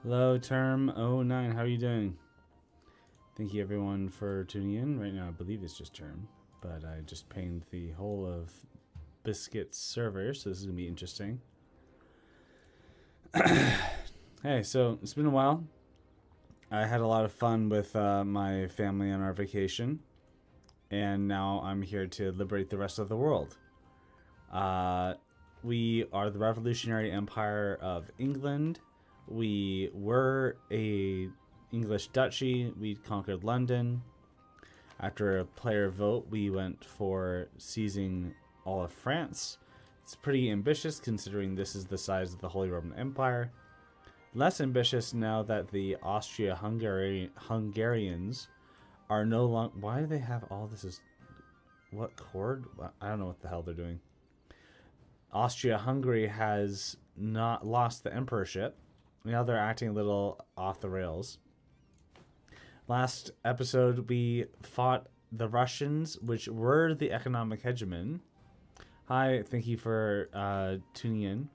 Hello, Term oh 09. How are you doing? Thank you, everyone, for tuning in. Right now, I believe it's just Term, but I just pinged the whole of Biscuit's server, so this is going to be interesting. Hey, so it's been a while. I had a lot of fun with my family on our vacation, and now I'm here to liberate the rest of the world. We are the Revolutionary Empire of England. We were a English duchy. We conquered London. After a player vote, we went for seizing all of France. It's pretty ambitious considering this is the size of the Holy Roman Empire. Less ambitious now that the Hungarians are no longer... Why do they have all this? What chord? I don't know what the hell they're doing. Austria-Hungary has not lost the emperorship. Now they're acting a little off the rails. Last episode, we fought the Russians, which were the economic hegemon. Hi, thank you for tuning in.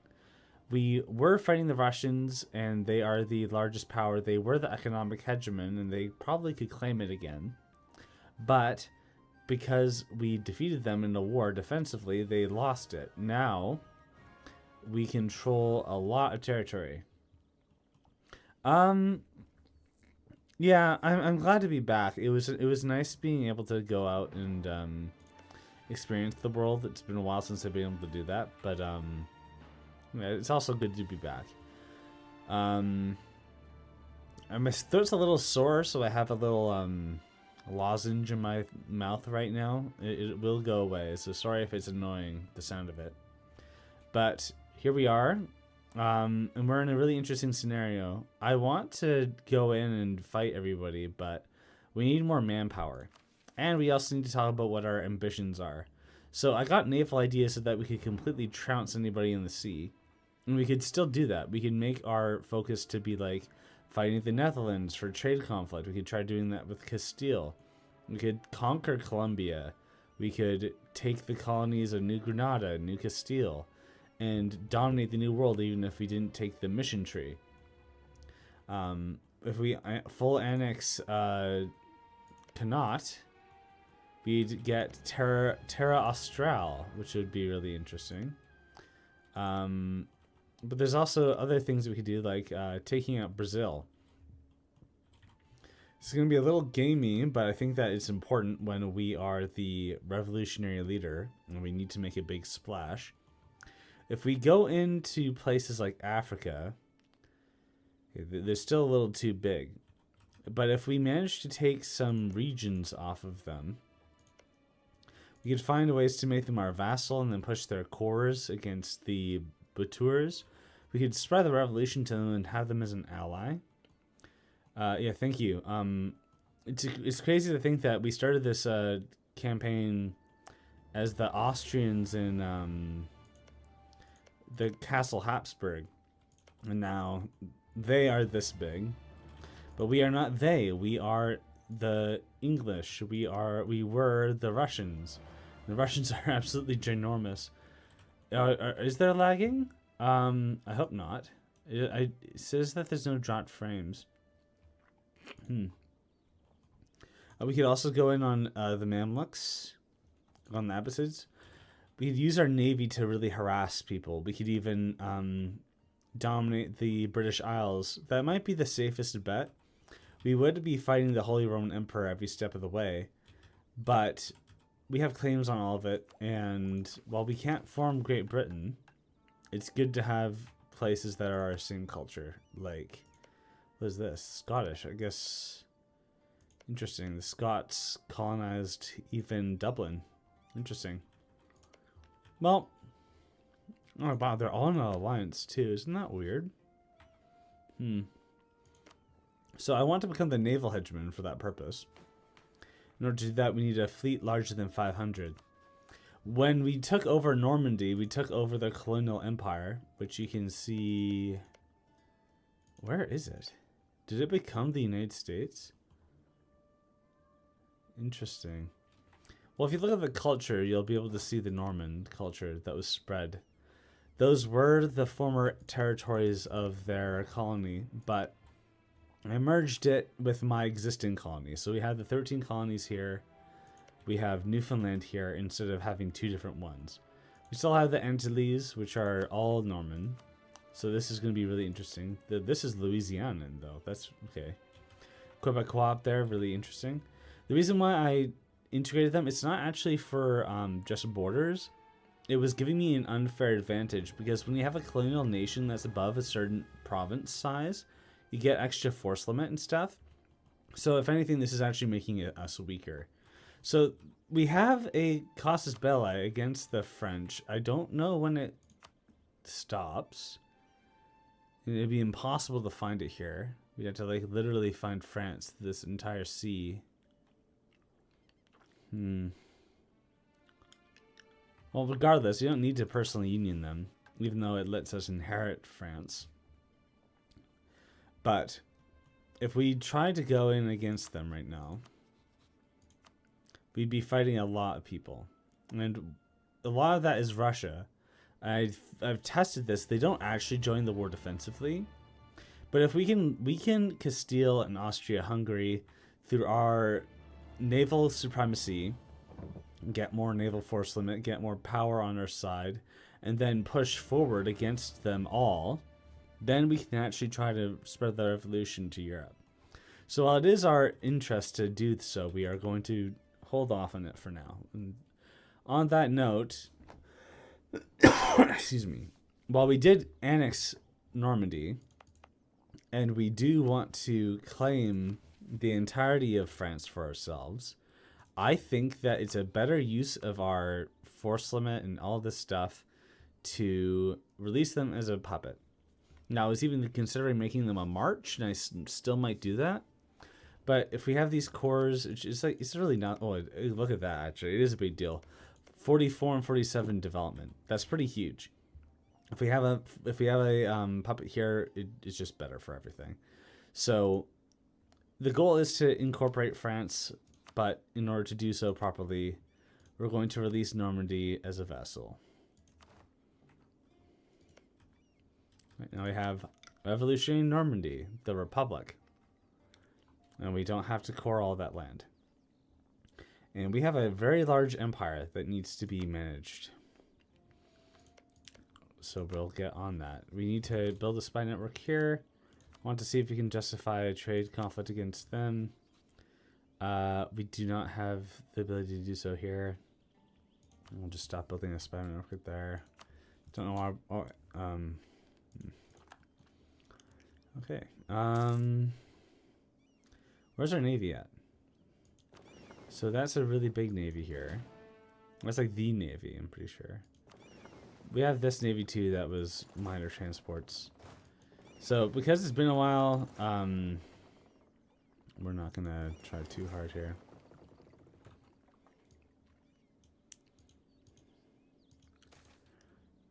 We were fighting the Russians, and they are the largest power. They were the economic hegemon, and they probably could claim it again. But because we defeated them in a war defensively, they lost it. Now, we control a lot of territory. Yeah, I'm glad to be back. It was nice being able to go out and experience the world. It's been a while since I've been able to do that, but yeah, it's also good to be back. My throat's a little sore, so I have a little lozenge in my mouth right now. It will go away, so sorry if it's annoying, the sound of it. But here we are. And we're in a really interesting scenario. I want to go in and fight everybody, but we need more manpower. And we also need to talk about what our ambitions are. So I got naval ideas so that we could completely trounce anybody in the sea. And we could still do that. We could make our focus to be like fighting the Netherlands for trade conflict. We could try doing that with Castile. We could conquer Colombia. We could take the colonies of New Granada, New Castile, and dominate the New World even if we didn't take the mission tree. If we full annex Connaught, we'd get Terra Austral, which would be really interesting. But there's also other things we could do, like taking out Brazil. It's going to be a little gamey, but I think that it's important when we are the revolutionary leader and we need to make a big splash. If we go into places like Africa, they're still a little too big. But if we manage to take some regions off of them, we could find ways to make them our vassal and then push their cores against the Batours. We could spread the revolution to them and have them as an ally. Yeah, thank you. It's crazy to think that we started this campaign as the Austrians in... the Castle Habsburg, and now they are this big, but we are not they. We are the English. We were the Russians. The Russians are absolutely ginormous. Is there lagging? I hope not. It says that there's no dropped frames. We could also go in on the Mamluks, on the Abbasids. We could use our navy to really harass people. We could even dominate the British Isles. That might be the safest bet. We would be fighting the Holy Roman Emperor every step of the way, but we have claims on all of it, and while we can't form Great Britain, it's good to have places that are our same culture. Like, what is this? Scottish, I guess. Interesting. The Scots colonized even Dublin. Interesting. Well, oh wow, they're all in an alliance too. Isn't that weird? So I want to become the naval hegemon for that purpose. In order to do that, we need a fleet larger than 500. When we took over Normandy, we took over the colonial empire, which you can see... Where is it? Did it become the United States? Interesting. Well, if you look at the culture, you'll be able to see the Norman culture that was spread. Those were the former territories of their colony, but I merged it with my existing colony. So we have the 13 colonies here. We have Newfoundland here instead of having two different ones. We still have the Antilles, which are all Norman. So this is going to be really interesting. This is Louisiana, though. That's okay. Quebecois there, really interesting. The reason why I integrated them, it's not actually for just borders. It was giving me an unfair advantage because when you have a colonial nation that's above a certain province size, you get extra force limit and stuff. So if anything, this is actually making us weaker. So we have a casus belli against the French. I don't know when it stops. It'd be impossible to find it here. We'd have to like literally find France, this entire sea. Well, regardless, you don't need to personally union them, even though it lets us inherit France. But if we try to go in against them right now, we'd be fighting a lot of people. And a lot of that is Russia. I've tested this. They don't actually join the war defensively. But if we can Castile and Austria-Hungary through our naval supremacy, get more naval force limit, get more power on our side, and then push forward against them all, then we can actually try to spread the revolution to Europe. So while it is our interest to do so, we are going to hold off on it for now. And on that note, excuse me, while we did annex Normandy, and we do want to claim the entirety of France for ourselves, I think that it's a better use of our force limit and all this stuff to release them as a puppet. Now, I was even considering making them a march, and I still might do that. But if we have these cores, it's really not. Oh, look at that! Actually, it is a big deal. 44 and 47 development. That's pretty huge. If we have a puppet here, it's just better for everything. So the goal is to incorporate France. But in order to do so properly, we're going to release Normandy as a vassal. Right, now we have Revolutionary Normandy, the Republic. And we don't have to core all that land. And we have a very large empire that needs to be managed. So we'll get on that. We need to build a spy network here. I want to see if we can justify a trade conflict against them. We do not have the ability to do so here. We'll just stop building a spy network there. Don't know why. Okay. Where's our navy at? So that's a really big navy here. That's like the navy, I'm pretty sure. We have this navy too that was minor transports. So because it's been a while, we're not gonna try too hard here.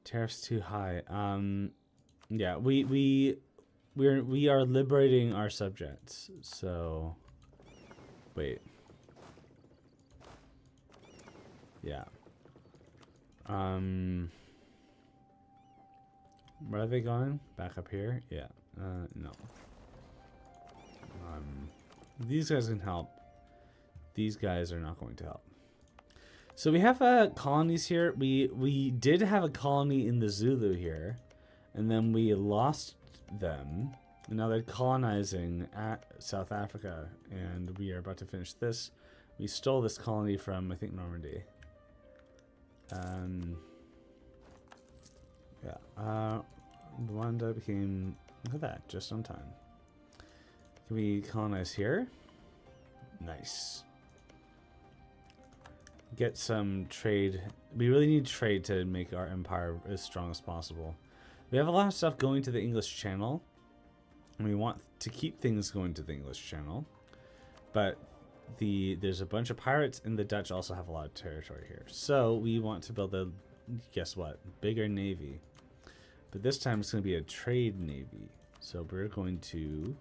Tariffs too high. Yeah, we are liberating our subjects. So wait. Yeah. Where are they going? Back up here? Yeah. No. These guys can help. These guys are not going to help. So we have colonies here. We did have a colony in the Zulu here, and then we lost them. And now they're colonizing at South Africa, and we are about to finish this. We stole this colony from, I think, Normandy. Yeah. Rwanda became, look at that, just on time. Can we colonize here? Nice. Get some trade. We really need trade to make our empire as strong as possible. We have a lot of stuff going to the English Channel, and we want to keep things going to the English Channel. But there's a bunch of pirates, and the Dutch also have a lot of territory here. So we want to build a, guess what, bigger navy. But this time it's going to be a trade navy. So we're going to...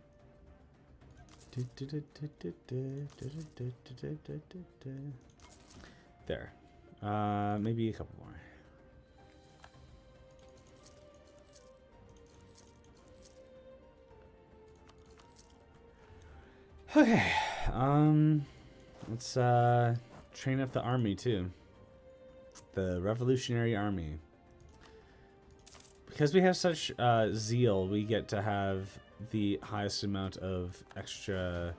There. Maybe a couple more. Okay, let's train up the army too. The Revolutionary Army. Because we have such zeal, we get to have the highest amount of extra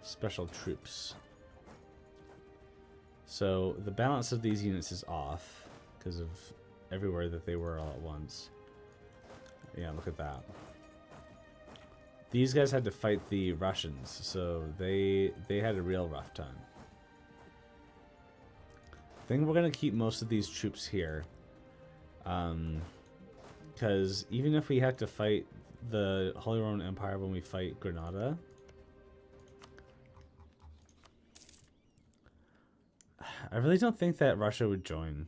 special troops. So the balance of these units is off because of everywhere that they were all at once. Yeah, look at that. These guys had to fight the Russians, so they had a real rough time. I think we're gonna keep most of these troops here, because even if we have to fight the Holy Roman Empire when we fight Granada, I really don't think that Russia would join.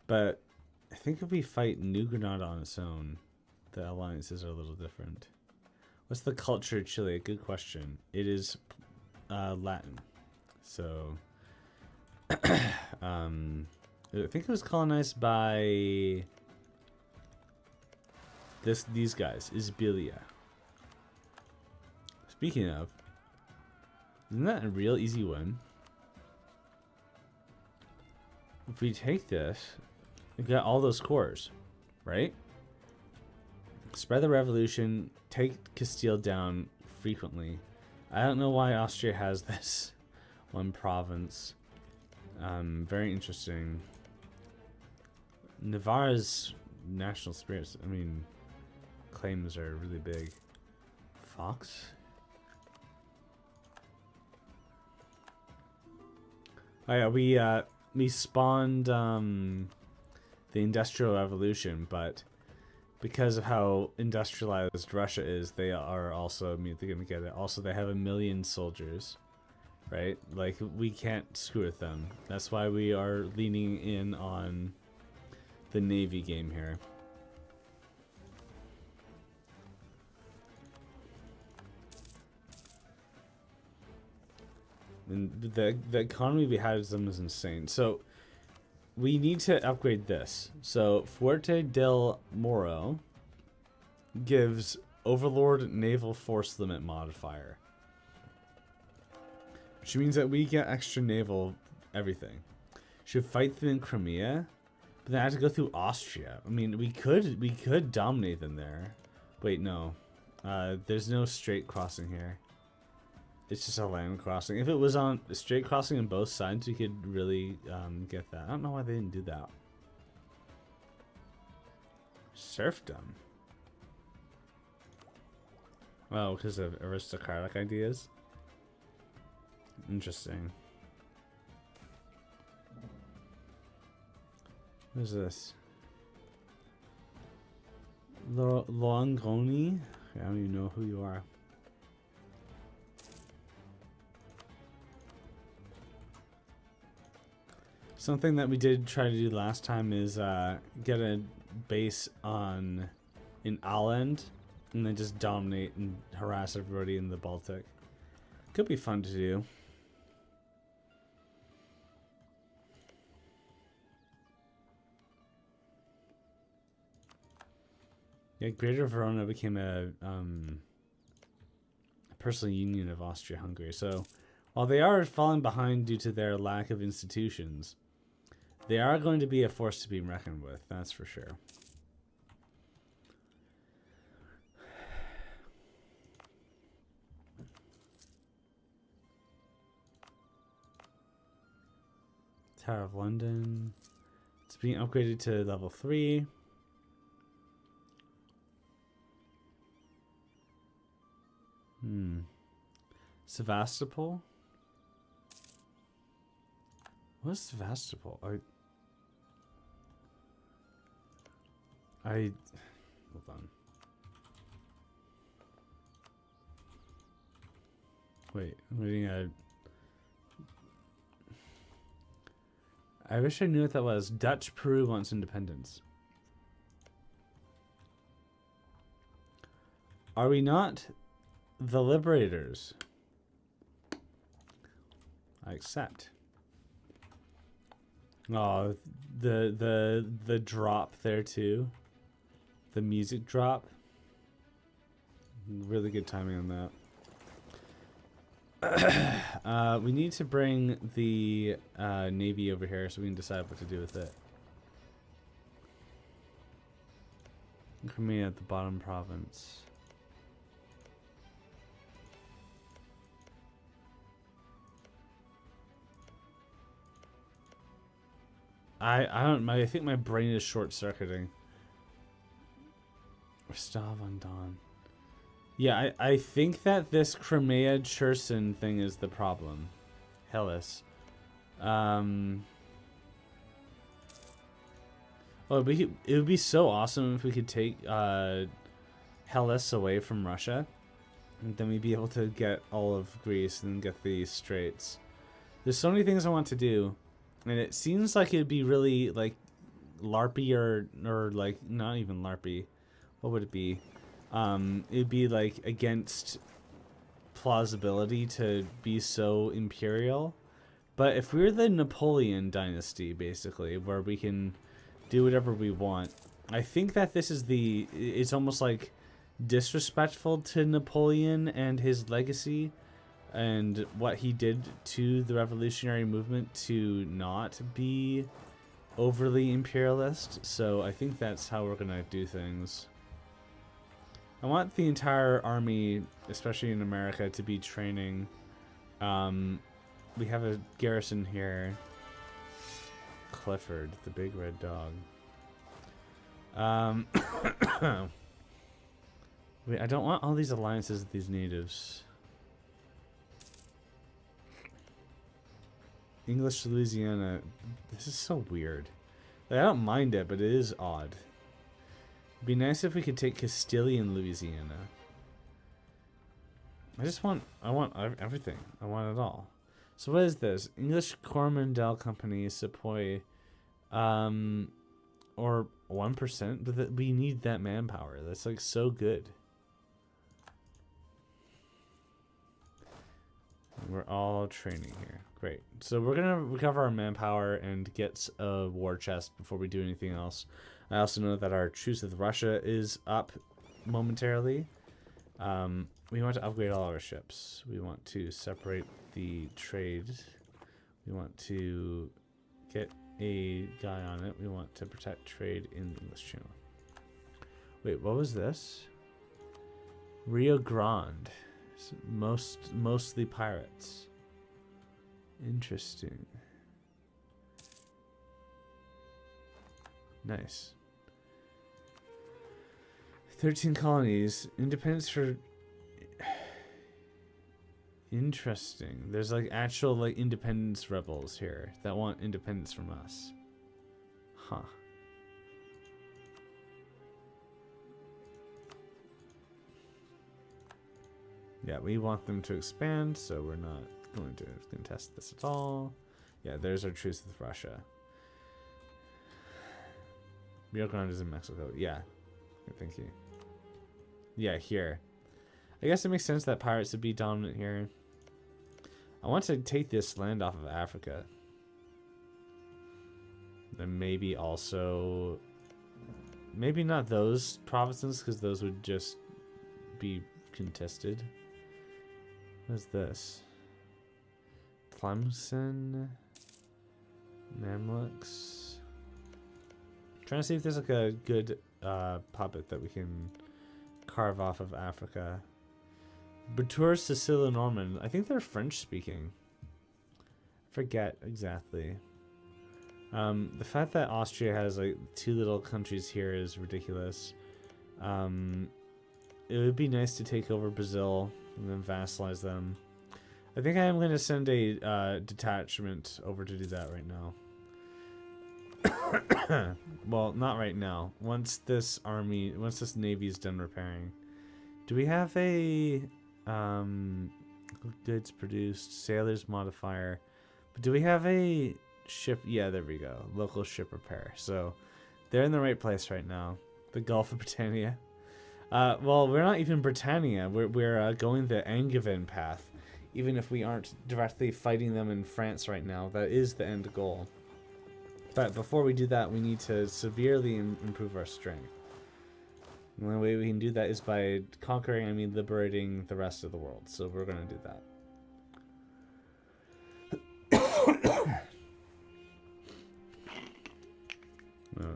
But I think if we fight New Granada on its own, the alliances are a little different. What's the culture of Chile? Good question. It is Latin. So I think it was colonized by these guys, Isbilia. Speaking of, isn't that a real easy win? If we take this, we got all those cores, right? Spread the revolution, take Castile down frequently. I don't know why Austria has this one province. Very interesting. Navarre's national spirits, I mean, claims are really big. Fox? Oh yeah, we spawned the Industrial Revolution, but because of how industrialized Russia is, they are also immediately going to get it. Also, they have 1 million soldiers, right? Like, we can't screw with them. That's why we are leaning in on the Navy game here. And the economy behind them is insane. So we need to upgrade this. So Fuerte del Moro gives Overlord Naval Force Limit modifier, which means that we get extra naval everything. Should fight them in Crimea, but then I have to go through Austria. I mean, we could dominate them there. Wait, no. There's no straight crossing here. It's just a land crossing. If it was on a straight crossing on both sides, we could really get that. I don't know why they didn't do that. Serfdom. Oh, because of aristocratic ideas? Interesting. What is this? Longoni? I don't even know who you are. Something that we did try to do last time is get a base in Åland and then just dominate and harass everybody in the Baltic. Could be fun to do. Yeah, Greater Verona became a personal union of Austria-Hungary. So while they are falling behind due to their lack of institutions, they are going to be a force to be reckoned with, that's for sure. Tower of London. It's being upgraded to level 3. Sevastopol? What's Sevastopol? Hold on. Wait, I'm reading I wish I knew what that was. Dutch Peru wants independence. Are we not the liberators? I accept. Oh, the drop there too. The music drop. Really good timing on that. We need to bring the navy over here so we can decide what to do with it. Crimea at the bottom province. I think my brain is short-circuiting. Rostov on Don. Yeah, I think that this Crimea Cherson thing is the problem. Hellas. Oh, it would be so awesome if we could take Hellas away from Russia. And then we'd be able to get all of Greece and get the straits. There's so many things I want to do. And it seems like it'd be really, like, LARPy or like, not even LARPy. What would it be? It'd be, like, against plausibility to be so imperial. But if we're the Napoleon dynasty, basically, where we can do whatever we want, I think that this is it's almost, like, disrespectful to Napoleon and his legacy and what he did to the revolutionary movement to not be overly imperialist. So I think that's how we're gonna do things. I want the entire army, especially in America, to be training. We have a garrison here. Clifford, the big red dog. Wait, I don't want all these alliances with these natives. English Louisiana. This is so weird. Like, I don't mind it, but it is odd. It'd be nice if we could take Castilian Louisiana. I want everything. I want it all. So what is this? English Coromandel Company, Sepoy, or 1%, but we need that manpower. That's like so good. We're all training here. Great. So we're gonna recover our manpower and get a war chest before we do anything else. I also know that our truce with Russia is up momentarily. We want to upgrade all our ships. We want to separate the trade. We want to get a guy on it. We want to protect trade in the English Channel. Wait, what was this? Rio Grande. Mostly pirates. Interesting. Nice. 13 colonies. Independence for... Interesting. There's like actual like independence rebels here that want independence from us. Huh. Yeah, we want them to expand, so we're not going to contest this at all. Yeah, there's our truce with Russia. Rio Grande is in Mexico. Yeah. Thank you. Yeah, here. I guess it makes sense that pirates would be dominant here. I want to take this land off of Africa. Then maybe also... Maybe not those provinces, because those would just be contested. What is this? Tlemcen? Mamluks? Trying to see if there's like a good puppet that we can carve off of Africa. Batour Sicilo-Norman. I think they're French speaking. Forget exactly. The fact that Austria has like 2 little countries here is ridiculous. It would be nice to take over Brazil and then vassalize them. I think I am going to send a detachment over to do that right now. Well, not right now. Once this navy is done repairing. Do we have a goods produced, sailors modifier? But do we have a ship? Yeah, there we go. Local ship repair. So they're in the right place right now. The Gulf of Britannia. Well, we're not even Britannia. We're going the Angevin path. Even if we aren't directly fighting them in France right now, that is the end goal. But before we do that, we need to severely improve our strength. And the only way we can do that is by conquering, liberating the rest of the world. So we're going to do that.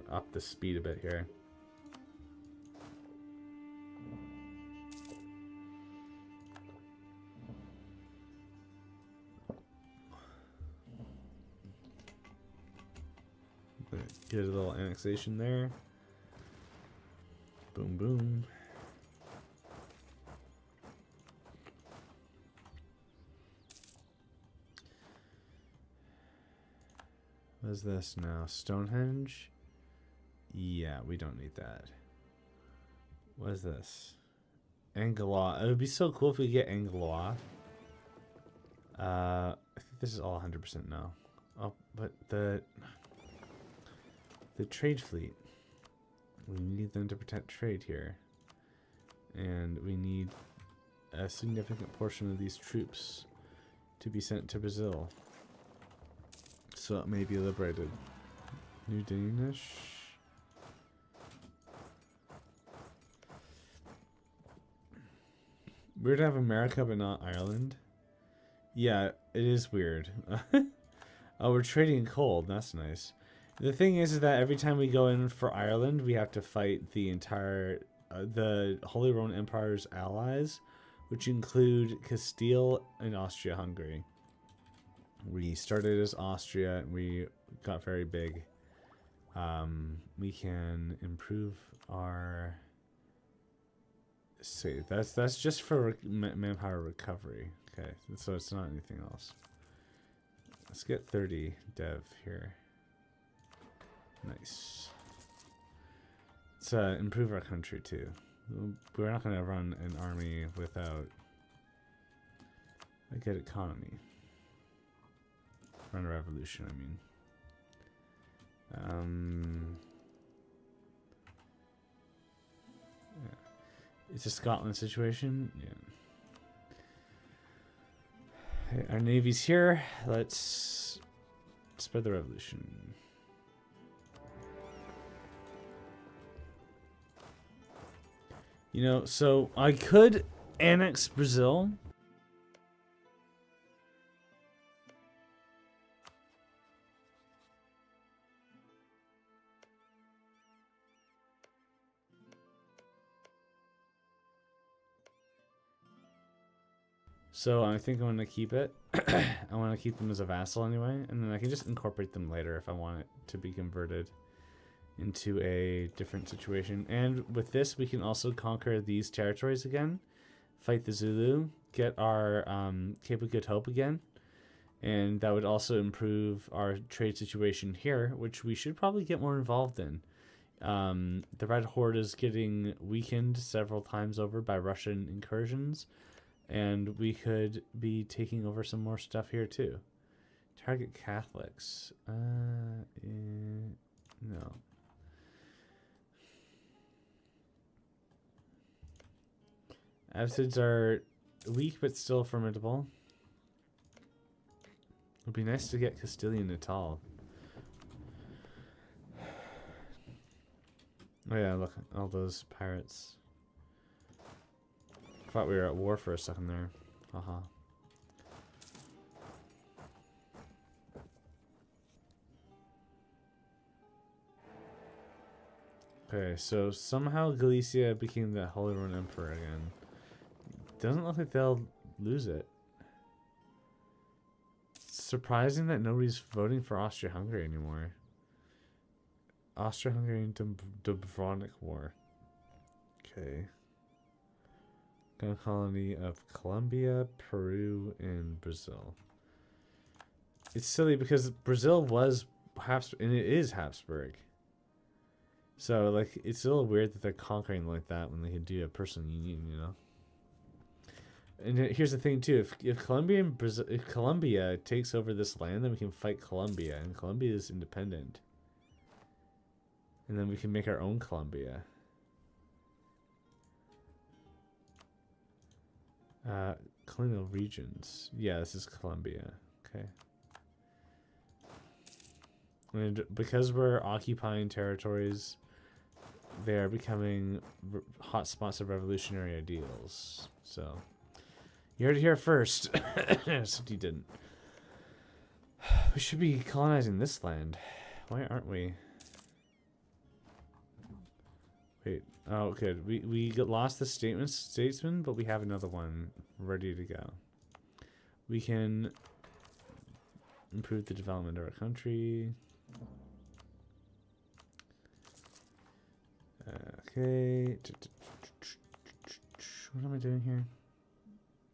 Up the speed a bit here. Get a little annexation there. Boom, boom. What is this now? Stonehenge? Yeah, we don't need that. What is this? Angela. It would be so cool if we get Angela. I think this is all 100% no. Oh, but the trade fleet. We need them to protect trade here. And we need a significant portion of these troops to be sent to Brazil. So it may be liberated. New Danish. Weird to have America but not Ireland. Yeah, it is weird. Oh, we're trading coal. That's nice. The thing is that every time we go in for Ireland, we have to fight the entire, the Holy Roman Empire's allies, which include Castile and Austria-Hungary. We started as Austria, and we got very big. We can improve our... See, that's just for manpower recovery. Okay, so it's not anything else. Let's get 30 dev here. Nice. Let's improve our country too. We're not going to run an army without a good economy. Run a revolution, I mean. Yeah. It's a Scotland situation. Yeah. Okay, our navy's here. Let's spread the revolution. You know, so I could annex Brazil. So I think I want to keep it. I want to keep them as a vassal anyway, and then I can just incorporate them later if I want it to be converted into a different situation. And with this, we can also conquer these territories again, fight the Zulu, get our Cape of Good Hope again, and that would also improve our trade situation here, which we should probably get more involved in. The Red Horde is getting weakened several times over by Russian incursions, and we could be taking over some more stuff here too. Target Catholics. No. Absids are weak but still formidable. It would be nice to get Castilian Natal. Oh yeah, look, all those pirates. Thought we were at war for a second there. Haha. Okay, so somehow Galicia became the Holy Roman Emperor again. Doesn't look like they'll lose it. It's surprising that nobody's voting for Austria-Hungary anymore. Austro-Hungarian Dubrovnik War. Okay. Colony of Colombia, Peru, and Brazil. It's silly because Brazil was Habsburg, and it is Habsburg. So, like, it's a little weird that they're conquering like that when they could do a personal union, you know? And here's the thing, too. If Colombia takes over this land, then we can fight Colombia, and Colombia is independent. And then we can make our own Colombia. Colonial regions. Yeah, this is Colombia. Okay. And because we're occupying territories, they are becoming hot spots of revolutionary ideals. So, you heard it here first. Except you didn't. We should be colonizing this land. Why aren't we? Wait. Oh, good. We lost the statesman, but we have another one ready to go. We can improve the development of our country. Okay. What am I doing here?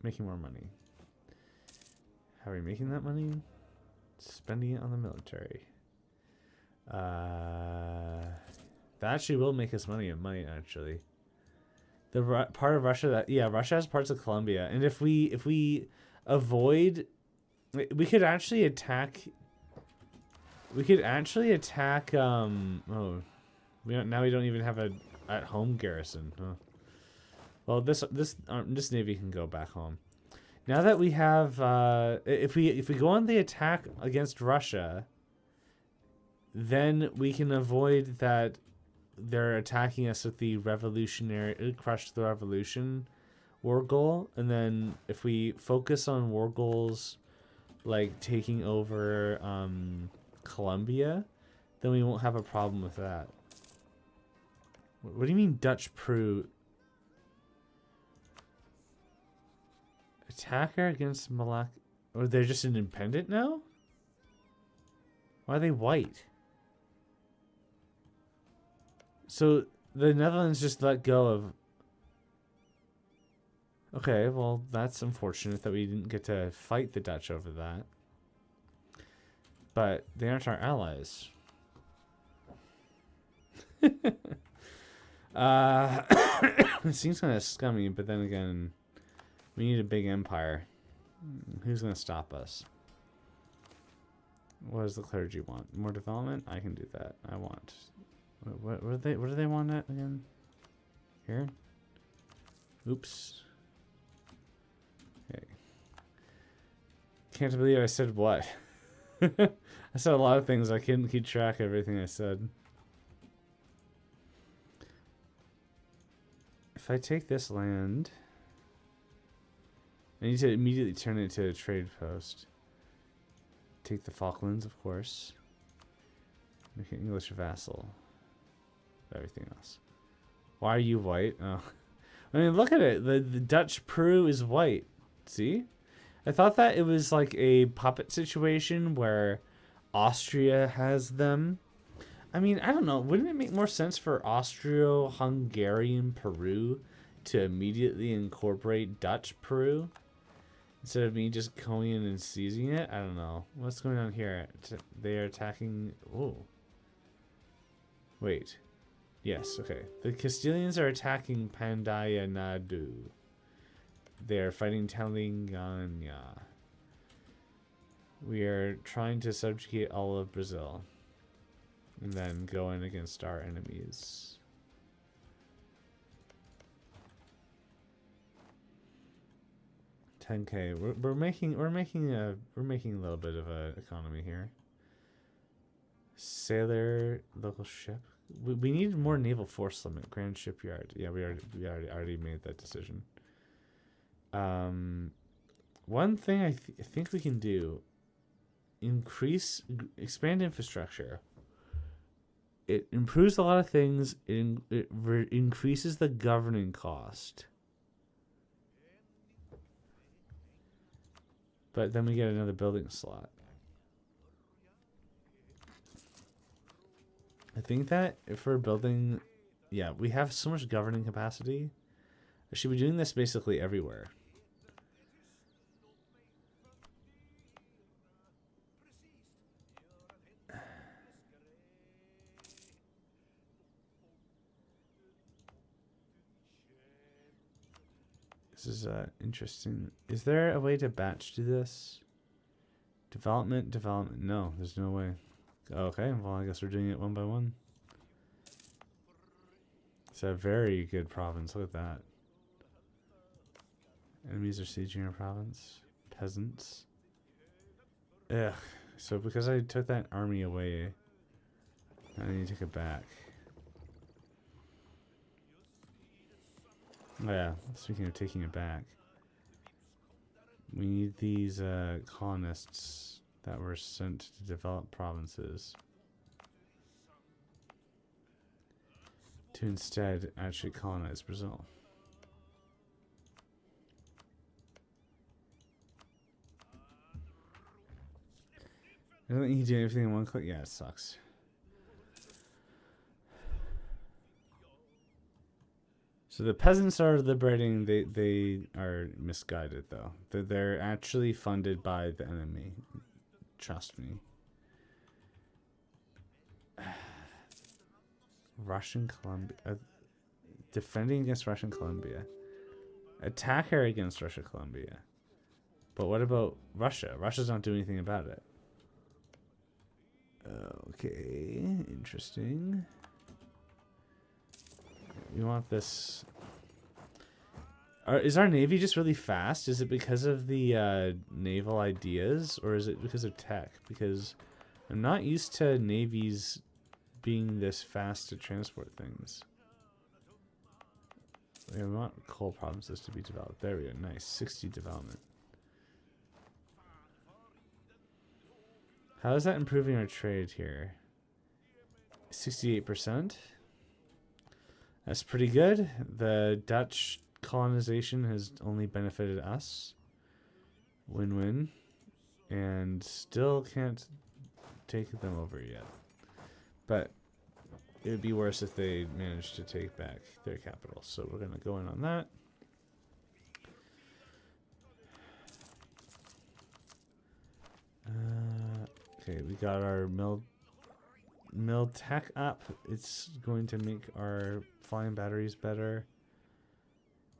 Making more money. How are we making that money? Spending it on the military. That actually will make us money. It might actually. The part of Russia that Russia has parts of Colombia, and if we avoid, we could actually attack. We could actually attack. Oh, now we don't even have a at-home garrison. Huh. Well, this navy can go back home. Now that we have, if we go on the attack against Russia, then we can avoid that they're attacking us with the crush the revolution war goal. And then if we focus on war goals like taking over Colombia, then we won't have a problem with that. What do you mean Dutch Peru? Attacker against Malacca. Or they're just independent now? Why are they white? So the Netherlands just let go of... Okay, well, that's unfortunate that we didn't get to fight the Dutch over that. But they aren't our allies. It seems kind of scummy, but then again, we need a big empire. Who's going to stop us? What does the clergy want? More development? I can do that. I want... What do they want at again? Here? Oops. Okay. Can't believe I said what. I said a lot of things. I couldn't keep track of everything I said. If I take this land, I need to immediately turn it into a trade post. Take the Falklands, of course. Make an English vassal. Everything else. Why are you white? Oh, I mean, look at it. The Dutch Peru is white. See? I thought that it was like a puppet situation where Austria has them. I mean, I don't know. Wouldn't it make more sense for Austro-Hungarian Peru to immediately incorporate Dutch Peru instead of me just going in and seizing it? I don't know. What's going on here? They are attacking... Oh. Wait. Yes, okay. The Castilians are attacking Pandaya Nadu. They are fighting Telangana. We are trying to subjugate all of Brazil. And then go in against our enemies. $10K. We're making a little bit of an economy here. Sailor, local ship. We need more naval force limit. Grand shipyard. Yeah, we already made that decision. One thing I think we can do: expand infrastructure. It improves a lot of things. It increases the governing cost. But then we get another building slot. I think that if we're building... Yeah, we have so much governing capacity. I should be doing this basically everywhere. This is interesting. Is there a way to batch do this? Development. No, there's no way. Okay, well, I guess we're doing it one by one. It's a very good province. Look at that. Enemies are sieging our province. Peasants. Ugh. So because I took that army away, I need to take it back. Oh yeah, speaking of taking it back. We need these colonists that were sent to develop provinces to instead actually colonize Brazil. Doesn't he do everything in one click? Yeah, it sucks. So the peasants are liberating. They are misguided though. They're actually funded by the enemy. Trust me. Russian Columbia. Defending against Russian Columbia. Attacker against Russia Columbia. But what about Russia? Russia's not doing anything about it. Okay, interesting. We want this. Is our navy just really fast? Is it because of the naval ideas, or is it because of tech? Because I'm not used to navies being this fast to transport things. We want coal provinces to be developed. There we go. Nice. 60 development. How is that improving our trade here? 68%. That's pretty good. The Dutch colonization has only benefited us. Win-win. And still can't take them over yet. But it would be worse if they managed to take back their capital. So we're going to go in on that. Okay, we got our mill tech up. It's going to make our flying batteries better.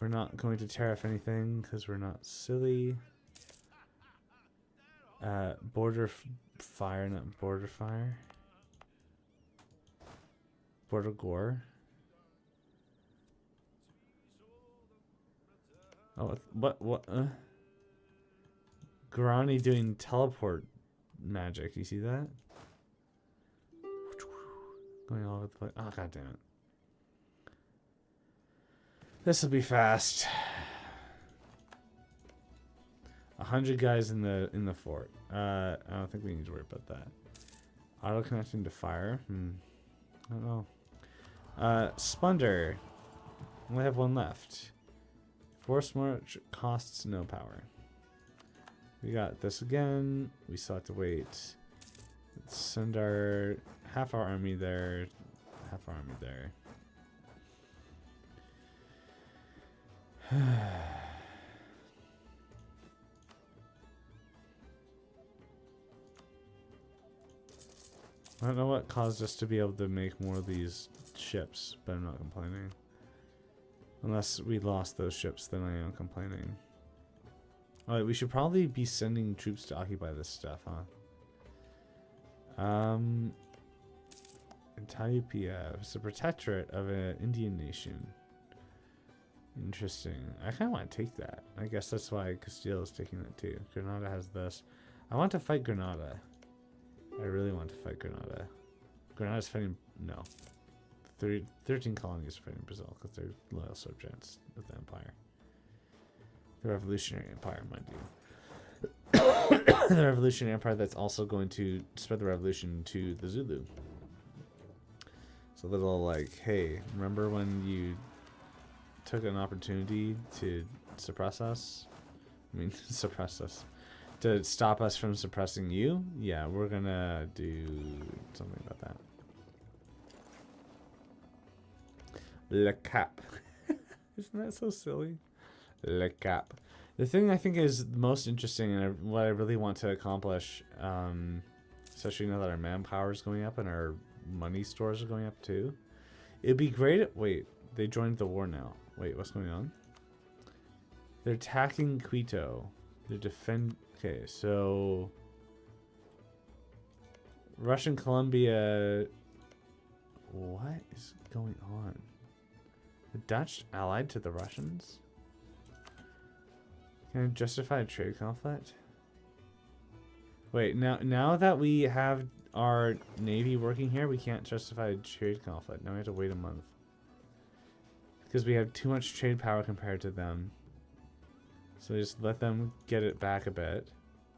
We're not going to tariff anything because we're not silly. Border fire, not border fire. Border gore. Oh, what? Guarani doing teleport magic. You see that? Going all over the place. Oh, god damn it. This will be fast. 100 guys in the fort. I don't think we need to worry about that. Auto connecting to fire. I don't know. Splendor. Only have one left. Force march costs no power. We got this again. We still have to wait. Let's send our half our army there. Half our army there. I don't know what caused us to be able to make more of these ships, but I'm not complaining. Unless we lost those ships, then I am complaining. Alright, we should probably be sending troops to occupy this stuff, huh? Ethiopia. It's a protectorate of an Indian nation. Interesting. I kind of want to take that. I guess that's why Castile is taking it too. Granada has this. I want to fight Granada. I really want to fight Granada. Granada's fighting... No. 13 colonies are fighting Brazil because they're loyal subjects of the empire. The Revolutionary Empire, mind you. The Revolutionary Empire that's also going to spread the revolution to the Zulu. It's a little like, hey, remember when you took an opportunity to suppress us? I mean, suppress us. To stop us from suppressing you? Yeah, we're gonna do something about that. Le Cap. Isn't that so silly? Le Cap. The thing I think is most interesting and what I really want to accomplish, especially now that our manpower is going up and our money stores are going up too. It'd be great. Wait, they joined the war now. Wait, what's going on? They're attacking Quito. They're Okay, so Russian Columbia. What is going on? The Dutch allied to the Russians? Can I justify a trade conflict? Wait, now that we have our navy working here, we can't justify a trade conflict. Now we have to wait a month. Because we have too much trade power compared to them. So just let them get it back a bit.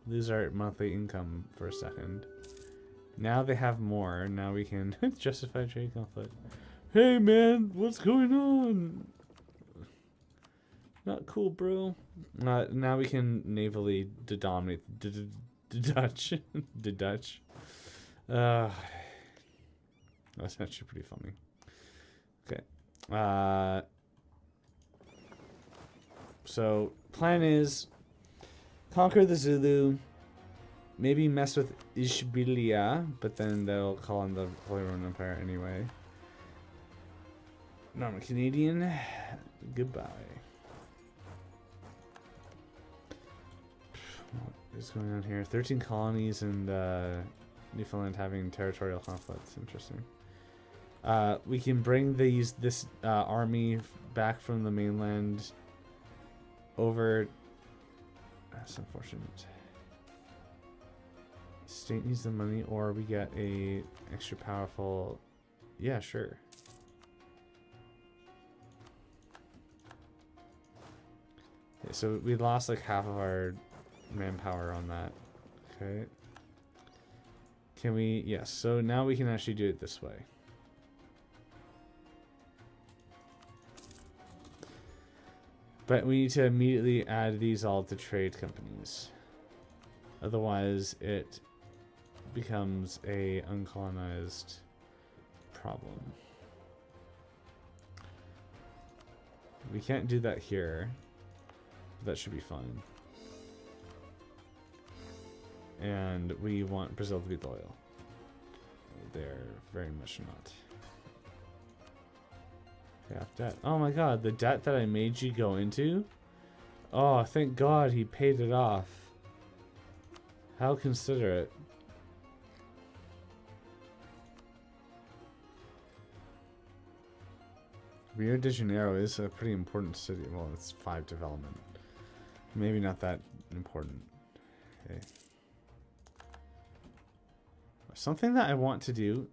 lose our monthly income for a second. Now they have more. Now we can justify trade conflict. Hey man, what's going on? Not cool, bro. Now we can navally dominate the Dutch. The Dutch. That's actually pretty funny. Okay. So plan is conquer the Zulu. Maybe mess with Ishbilia, but then they'll call on the Holy Roman Empire anyway. Norman Canadian. Goodbye. What is going on here? 13 colonies and Newfoundland having territorial conflicts. Interesting. We can bring this army back from the mainland over. That's unfortunate. State needs the money, or we get a extra powerful. Yeah, sure. Okay, so we lost like half of our manpower on that. Okay. Can we? Yes. So now we can actually do it this way. But we need to immediately add these all to trade companies. Otherwise, it becomes a uncolonized problem. We can't do that here. That should be fine. And we want Brazil to be loyal. They're very much not. Half debt. Oh my god, the debt that I made you go into? Oh, thank god he paid it off. How considerate. Rio de Janeiro is a pretty important city. Well, it's 5 development. Maybe not that important. Okay. Something that I want to do,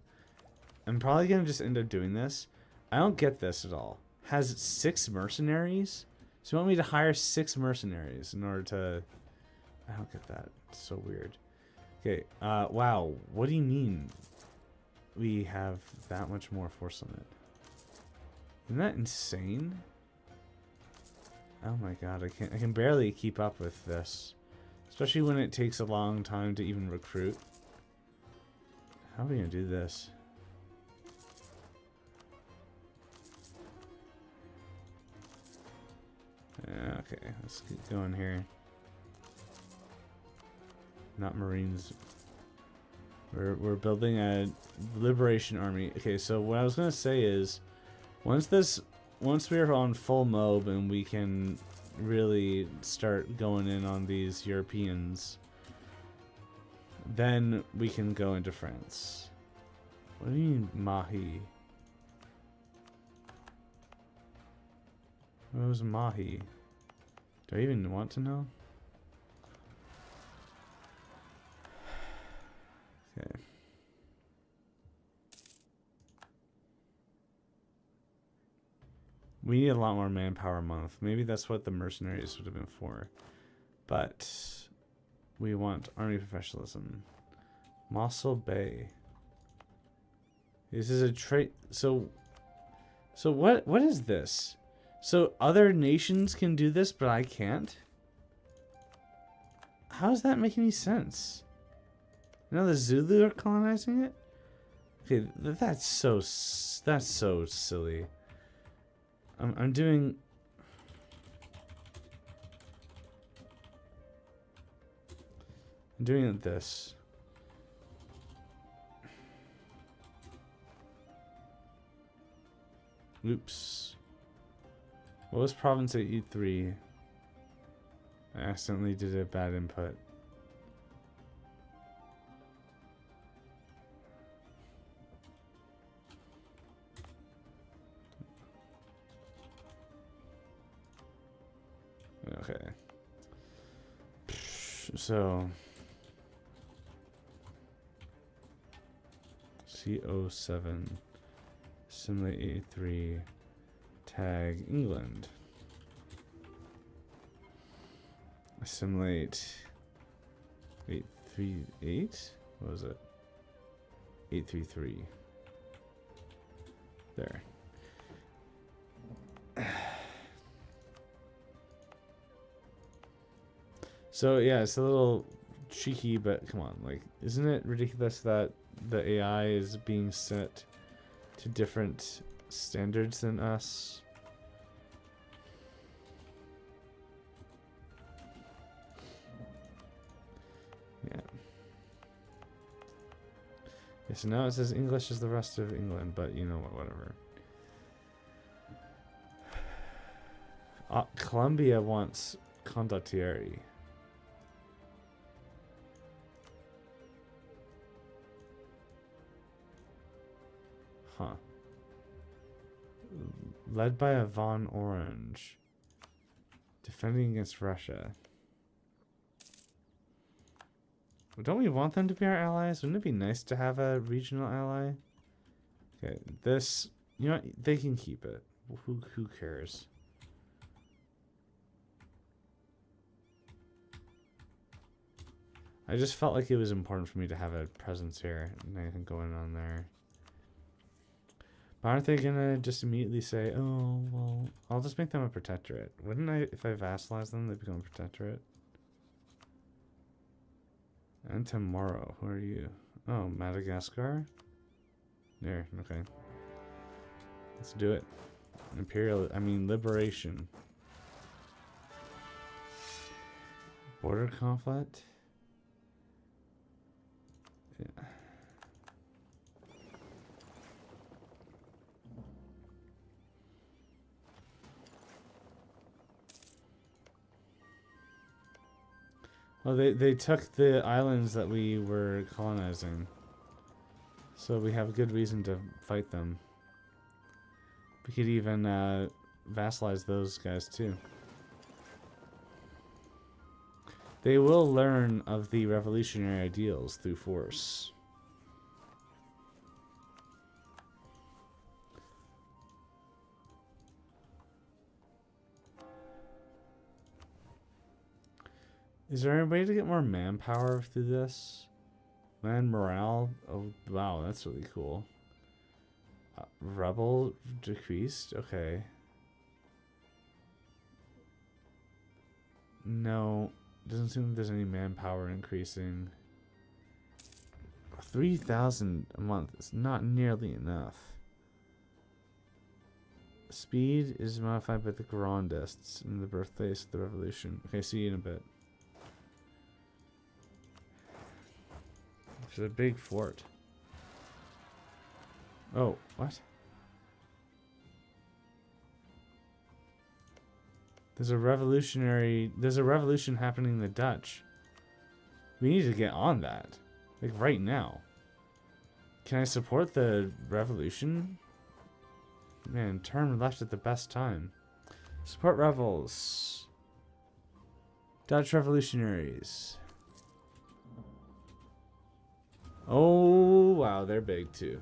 I'm probably going to just end up doing this. I don't get this at all. Has 6 mercenaries? So you want me to hire 6 mercenaries in order to... I don't get that. It's so weird. Okay, wow. What do you mean we have that much more force on it? Isn't that insane? Oh my god, I can barely keep up with this. Especially when it takes a long time to even recruit. How are we gonna do this? Okay, let's keep going here. Not Marines. We're building a liberation army. Okay, so what I was gonna say is, once we're on full mob and we can really start going in on these Europeans, then we can go into France. What do you mean, Mahi? What was Mahi? Do I even want to know? Okay. We need a lot more manpower a month. Maybe that's what the mercenaries would have been for. But we want army professionalism. Mossel Bay. This is a trait. So what is this? So other nations can do this, but I can't? How does that make any sense? Now the Zulu are colonizing it? Okay, that's so silly. I'm doing it this. Oops. What was province at E3? I accidentally did a bad input. Okay. So CO7 simulate A3 tag England. Assimilate 838? What was it? 833. There. So yeah, it's a little cheeky, but come on, like, isn't it ridiculous that the AI is being set to different standards than us? Yeah. Yeah, so now it says English is the rest of England, but you know what, whatever. Colombia wants condottieri. Huh. Led by a Von Orange. Defending against Russia. Don't we want them to be our allies? Wouldn't it be nice to have a regional ally? Okay, this... You know what? They can keep it. Who cares? I just felt like it was important for me to have a presence here. And anything going on there. But aren't they gonna just immediately say, oh, well, I'll just make them a protectorate. Wouldn't I, if I vassalize them, they become a protectorate? And tomorrow, who are you? Oh, Madagascar? There, okay. Let's do it. Liberation. Border conflict? Yeah. Well, they took the islands that we were colonizing. So we have good reason to fight them. We could even vassalize those guys too. They will learn of the revolutionary ideals through force. Is there any way to get more manpower through this? Man morale? Oh, wow, that's really cool. Rebel decreased? Okay. No, doesn't seem like there's any manpower increasing. 3,000 a month is not nearly enough. Speed is modified by the Girondists in the birthplace of the revolution. Okay, see you in a bit. There's a big fort. Oh, what? There's a revolution happening in the Dutch. We need to get on that. Like right now. Can I support the revolution? Man, term left at the best time. Support rebels. Dutch revolutionaries. Oh, wow, they're big too.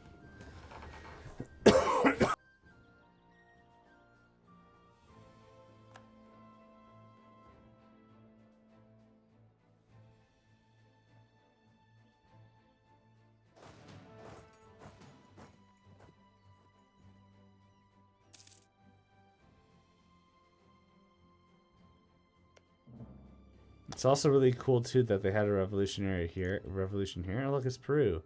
It's also really cool too that they had a revolution here. Oh, look, it's Peru.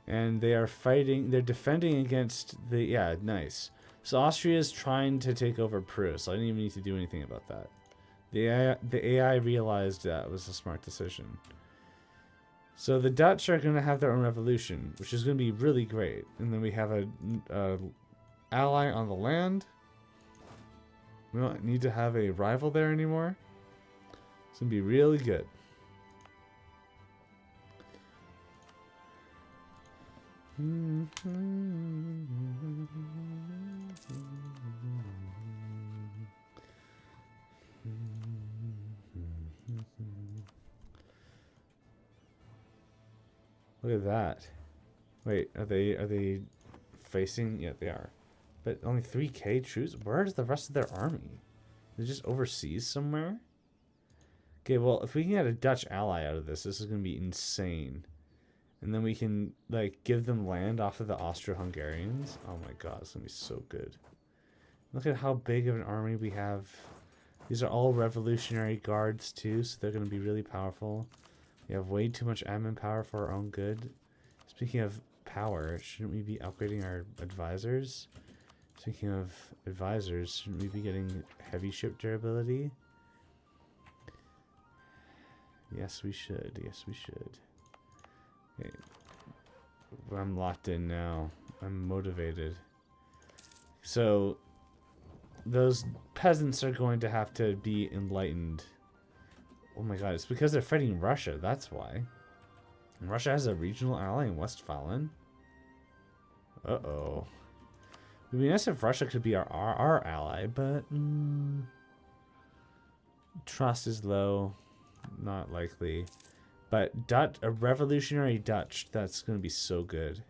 And they are fighting, they're defending against the, yeah, nice. So Austria is trying to take over Peru, so I didn't even need to do anything about that. The AI realized that was a smart decision. So the Dutch are going to have their own revolution, which is going to be really great. And then we have a ally on the land. We don't need to have a rival there anymore. It's going to be really good. Look at that. Wait, are they facing? Yeah, they are. But only 3K troops? Where is the rest of their army? They're just overseas somewhere? Okay, well, if we can get a Dutch ally out of this, this is going to be insane. And then we can, like, give them land off of the Austro-Hungarians. Oh my god, it's going to be so good. Look at how big of an army we have. These are all revolutionary guards, too, so they're going to be really powerful. We have way too much admin power for our own good. Speaking of power, shouldn't we be upgrading our advisors? Speaking of advisors, shouldn't we be getting heavy ship durability? Yes, we should. Yes, we should. Okay. I'm locked in now. I'm motivated. So, those peasants are going to have to be enlightened. Oh my god, it's because they're fighting Russia. That's why. And Russia has a regional ally in Westphalen. Uh-oh. It would be nice if Russia could be our ally, but... trust is low. Not likely. But a revolutionary Dutch, that's going to be so good.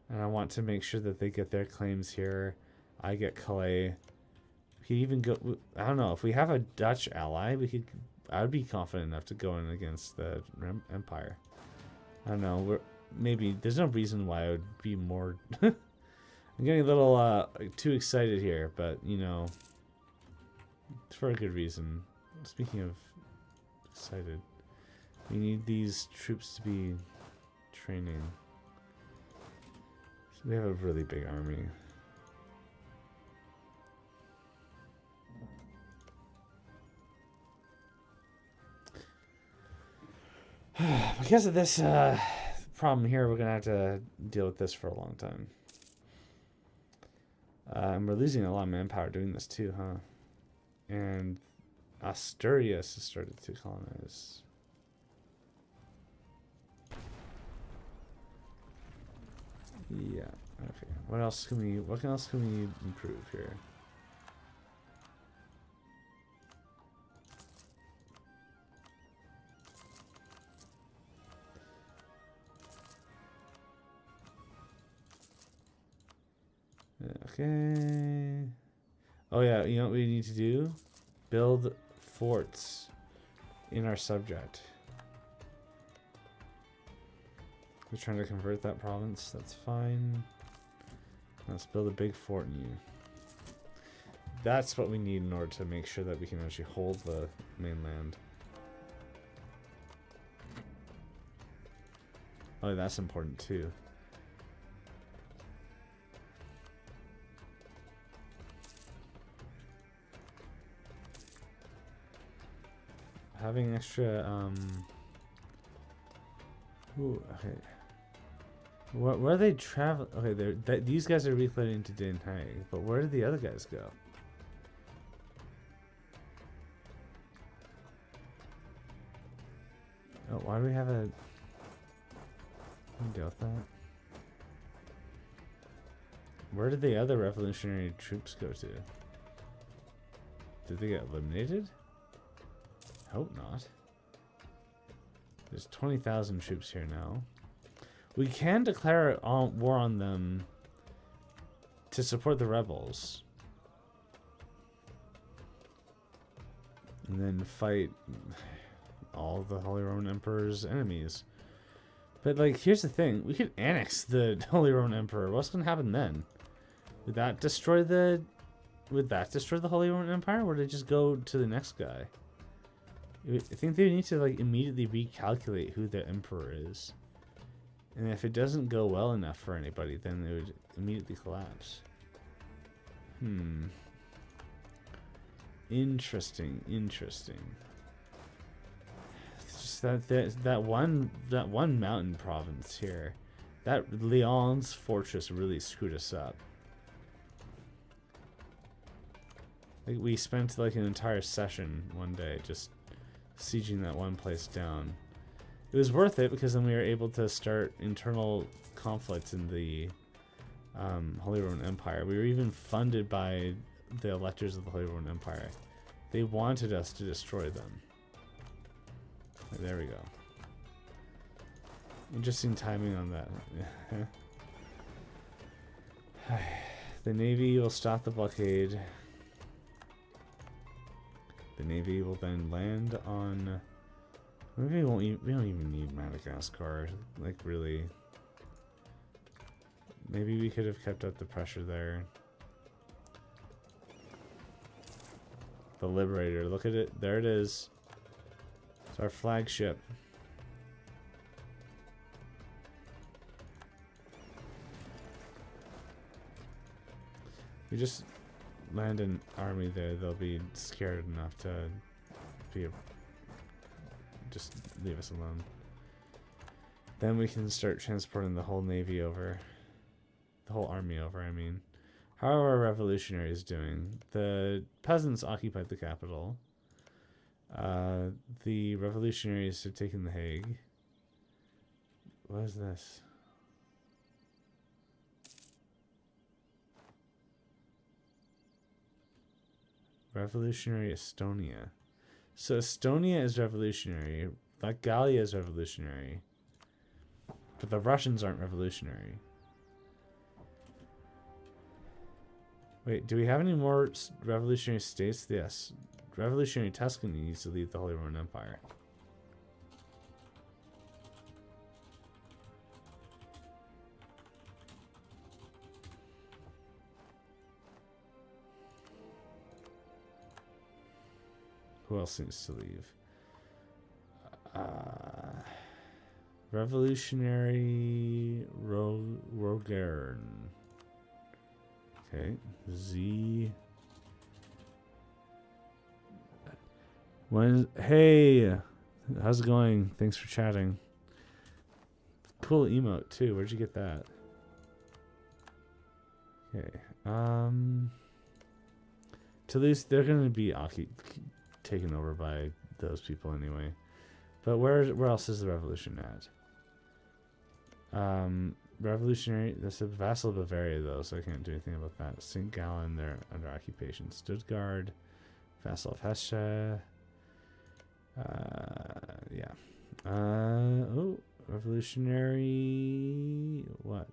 And I want to make sure that they get their claims here. I get Calais. We could even go... I don't know. If we have a Dutch ally, we could... I would be confident enough to go in against the Empire. I don't know. Maybe... There's no reason why I would be more... I'm getting a little too excited here, but, you know... It's for a good reason. Speaking of excited, we need these troops to be training. So we have a really big army. Because of this problem here, we're going to have to deal with this for a long time. And we're losing a lot of manpower doing this too, huh? And Asturias has started to colonize. Yeah. Okay. What else can we improve here? Okay. Oh yeah, you know what we need to do? Build forts in our subject. We're trying to convert that province. That's fine. Let's build a big fort in you. That's what we need in order to make sure that we can actually hold the mainland. Oh, that's important too. Having extra, ooh, okay. Where are they traveling? Okay, these guys are reclaiming to Den Haag, but where did the other guys go? Oh, why do we have a... Can we deal with that? Where did the other revolutionary troops go to? Did they get eliminated? Hope not. There's 20,000 troops here now. We can declare war on them to support the rebels. And then fight all the Holy Roman Emperor's enemies. But, like, here's the thing. We could annex the Holy Roman Emperor. What's going to happen then? Would that destroy the... Holy Roman Empire? Or would it just go to the next guy? I think they need to, like, immediately recalculate who the emperor is. And if it doesn't go well enough for anybody, then they would immediately collapse. Interesting. It's just that one mountain province here. That Lyon's fortress really screwed us up. Like, we spent, like, an entire session one day just sieging that one place down. It was worth it because then we were able to start internal conflicts in the Holy Roman Empire. We were even funded by the electors of the Holy Roman Empire. They wanted us to destroy them. There we go. Interesting timing on that. The Navy will stop the blockade. The Navy will then land on... Maybe we won't. We don't even need Madagascar. Like, really. Maybe we could have kept up the pressure there. The Liberator. Look at it. There it is. It's our flagship. We just land an army there, they'll be scared enough to be just leave us alone. Then we can start transporting the whole navy over. The whole army over, I mean. How are our revolutionaries doing? The peasants occupied the capital. The revolutionaries have taken The Hague. What is this? Revolutionary Estonia. So Estonia is revolutionary. Like Gallia is revolutionary. But the Russians aren't revolutionary. Wait, do we have any more revolutionary states? Yes. Revolutionary Tuscany needs to leave the Holy Roman Empire. Who else needs to leave? Revolutionary Rogern. Okay. Z. Hey! How's it going? Thanks for chatting. Cool emote, too. Where'd you get that? Okay. Toulouse, they're going to be taken over by those people anyway. But where else is the revolution at? Revolutionary, that's a vassal of Bavaria though, so I can't do anything about that. St. Gallen, they're under occupation. Stuttgart, vassal of Hesse. Yeah. Oh, revolutionary, what?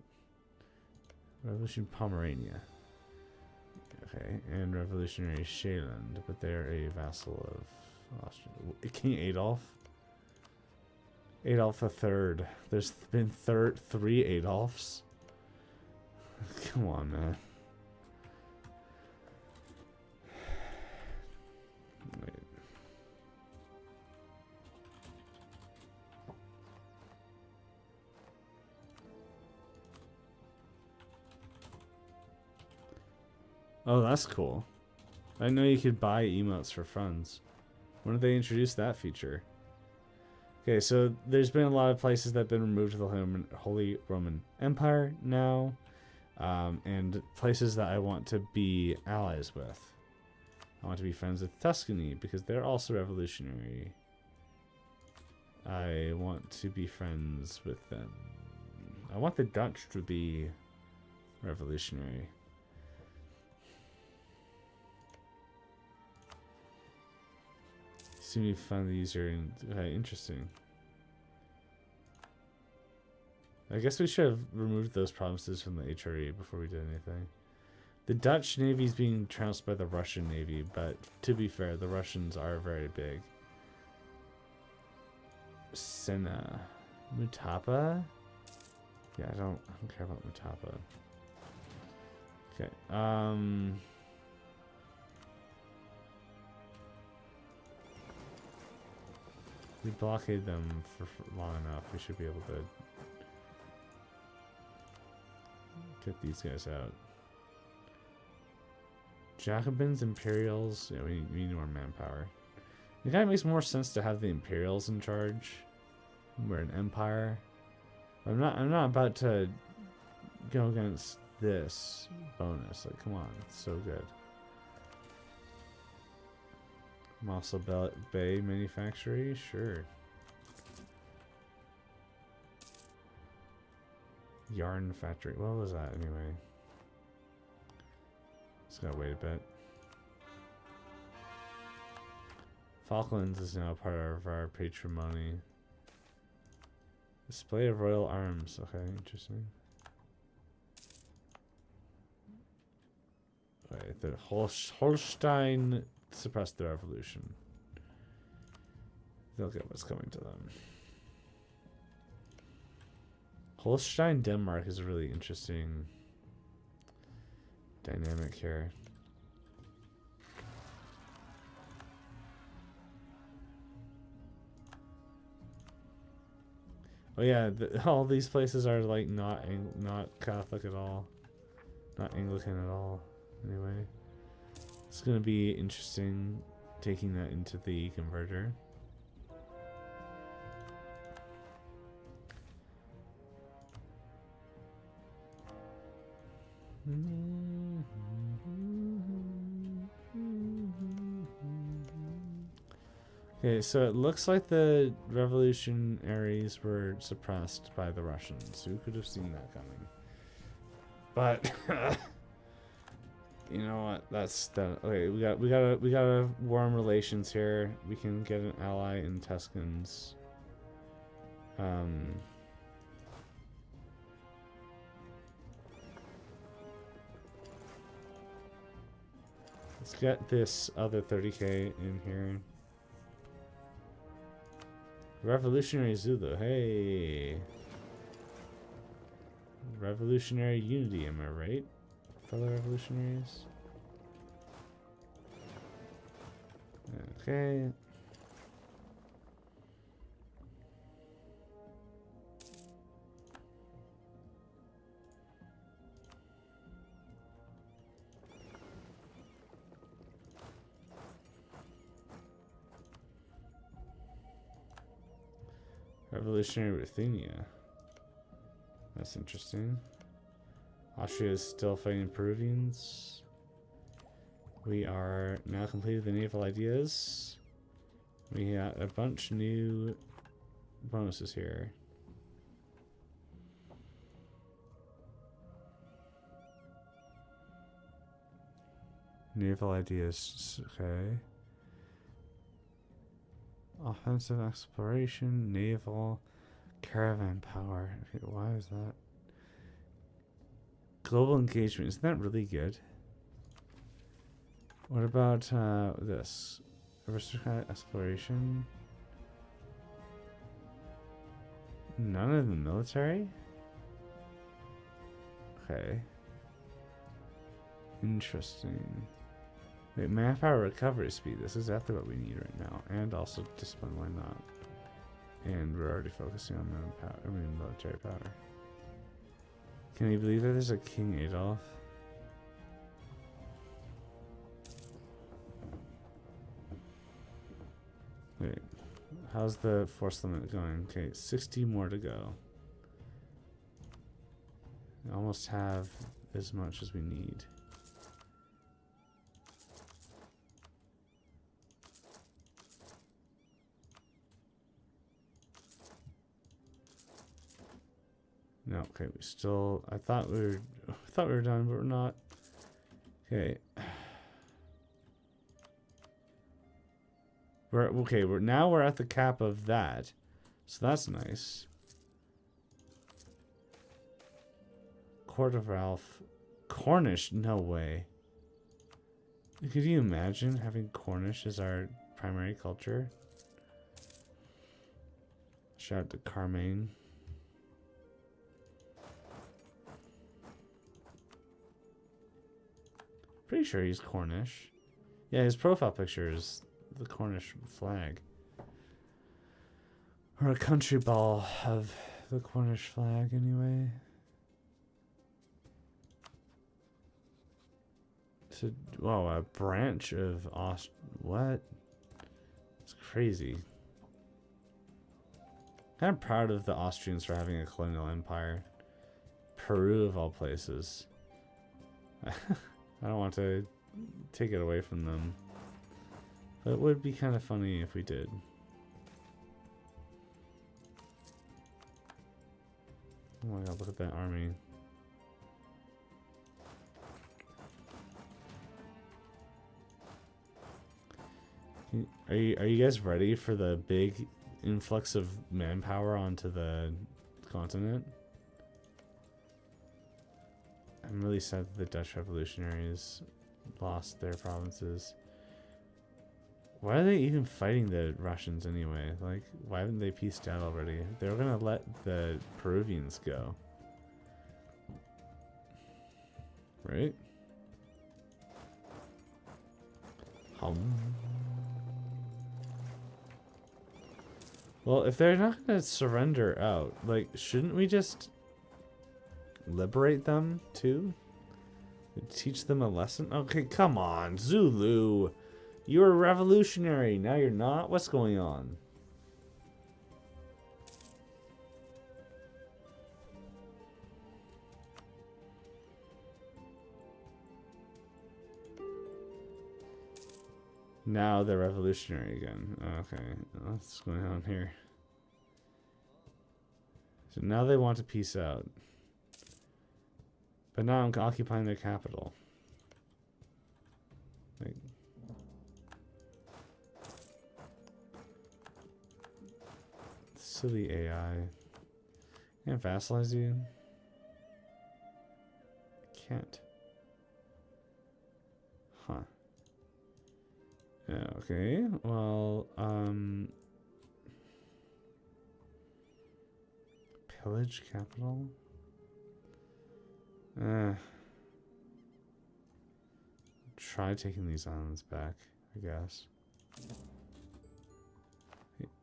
Revolution Pomerania. Okay, and revolutionary Shaland, but they're a vassal of Austria. King Adolf? Adolf III. There's been 3 Adolfs. Come on, man. Wait. Oh, that's cool. I know you could buy emotes for friends. When did they introduce that feature? Okay, so there's been a lot of places that have been removed to the Holy Roman Empire now. And places that I want to be allies with. I want to be friends with Tuscany because they're also revolutionary. I want to be friends with them. I want the Dutch to be revolutionary. Seem to find the user interesting. I guess we should have removed those promises from the HRE before we did anything. The Dutch Navy is being trounced by the Russian Navy, but to be fair, the Russians are very big. Sena. Mutapa? Yeah, I don't care about Mutapa. Okay, we blockade them for long enough. We should be able to get these guys out. Jacobins, Imperials. Yeah, we need more manpower. It kind of makes more sense to have the Imperials in charge. We're an empire. I'm not about to go against this bonus. Like, come on, it's so good. Mossel Bay Manufactory, sure. Yarn Factory. What was that anyway? Just gotta wait a bit. Falklands is now part of our patrimony. Display of royal arms. Okay, interesting. Wait, the Holstein suppress the revolution. They'll get what's coming to them. Holstein, Denmark is a really interesting dynamic here. Oh yeah, all these places are like not Catholic at all, not Anglican at all. Anyway, it's gonna be interesting taking that into the converter. Okay, so it looks like the revolutionaries were suppressed by the Russians. Who could have seen that coming? But you know what? That's the okay. We got a warm relations here. We can get an ally in Tuscans. Let's get this other 30k in here. Revolutionary Zulu, hey. Revolutionary unity, am I right? Fellow revolutionaries. Okay. Revolutionary Ruthenia. That's interesting. Austria is still fighting Peruvians. We are now completed the naval ideas. We got a bunch new bonuses here. Naval ideas, okay. Offensive exploration, naval, caravan power. Okay, why is that? Global engagement, isn't that really good? What about this? Aristocratic exploration? None of the military? Okay. Interesting. Wait, manpower recovery speed. This is exactly what we need right now. And also discipline, why not? And we're already focusing on manpower, I mean military power. Can you believe that there's a King Adolf? Wait, how's the force limit going? Okay, 60 more to go. We almost have as much as we need. No, okay, we still, I thought we were done, but we're not. Okay. We're at the cap of that. So that's nice. Court of Ralph. Cornish? No way. Could you imagine having Cornish as our primary culture? Shout out to Carmaine. Pretty sure he's Cornish. Yeah, his profile picture is the Cornish flag. Or a country ball of the Cornish flag, anyway. So, wow, a branch of what? It's crazy. Kind of proud of the Austrians for having a colonial empire. Peru, of all places. I don't want to take it away from them. But it would be kind of funny if we did. Oh my god, look at that army. Are you guys ready for the big influx of manpower onto the continent? I'm really sad that the Dutch revolutionaries lost their provinces. Why are they even fighting the Russians anyway? Like, why haven't they pieced out already? They were gonna let the Peruvians go. Right? Well, if they're not gonna surrender out, like, shouldn't we just liberate them too? Teach them a lesson? Okay, come on, Zulu. You were a revolutionary. Now you're not? What's going on? Now they're revolutionary again. Okay, what's going on here? So now they want to peace out. But now I'm occupying their capital. Like, silly AI. Can't vassalize you. Can't. Huh. Yeah, okay. Well, pillage capital? Try taking these islands back, I guess.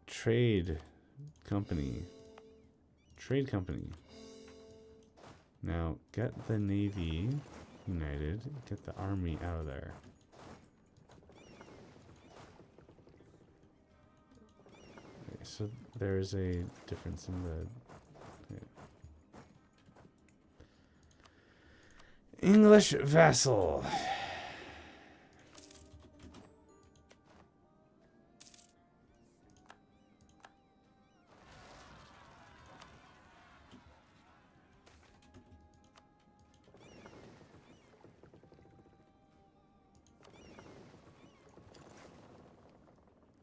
Trade company. Trade company. Now, get the Navy united. Get the army out of there. Okay, so there's a difference in the... Okay. English vassal.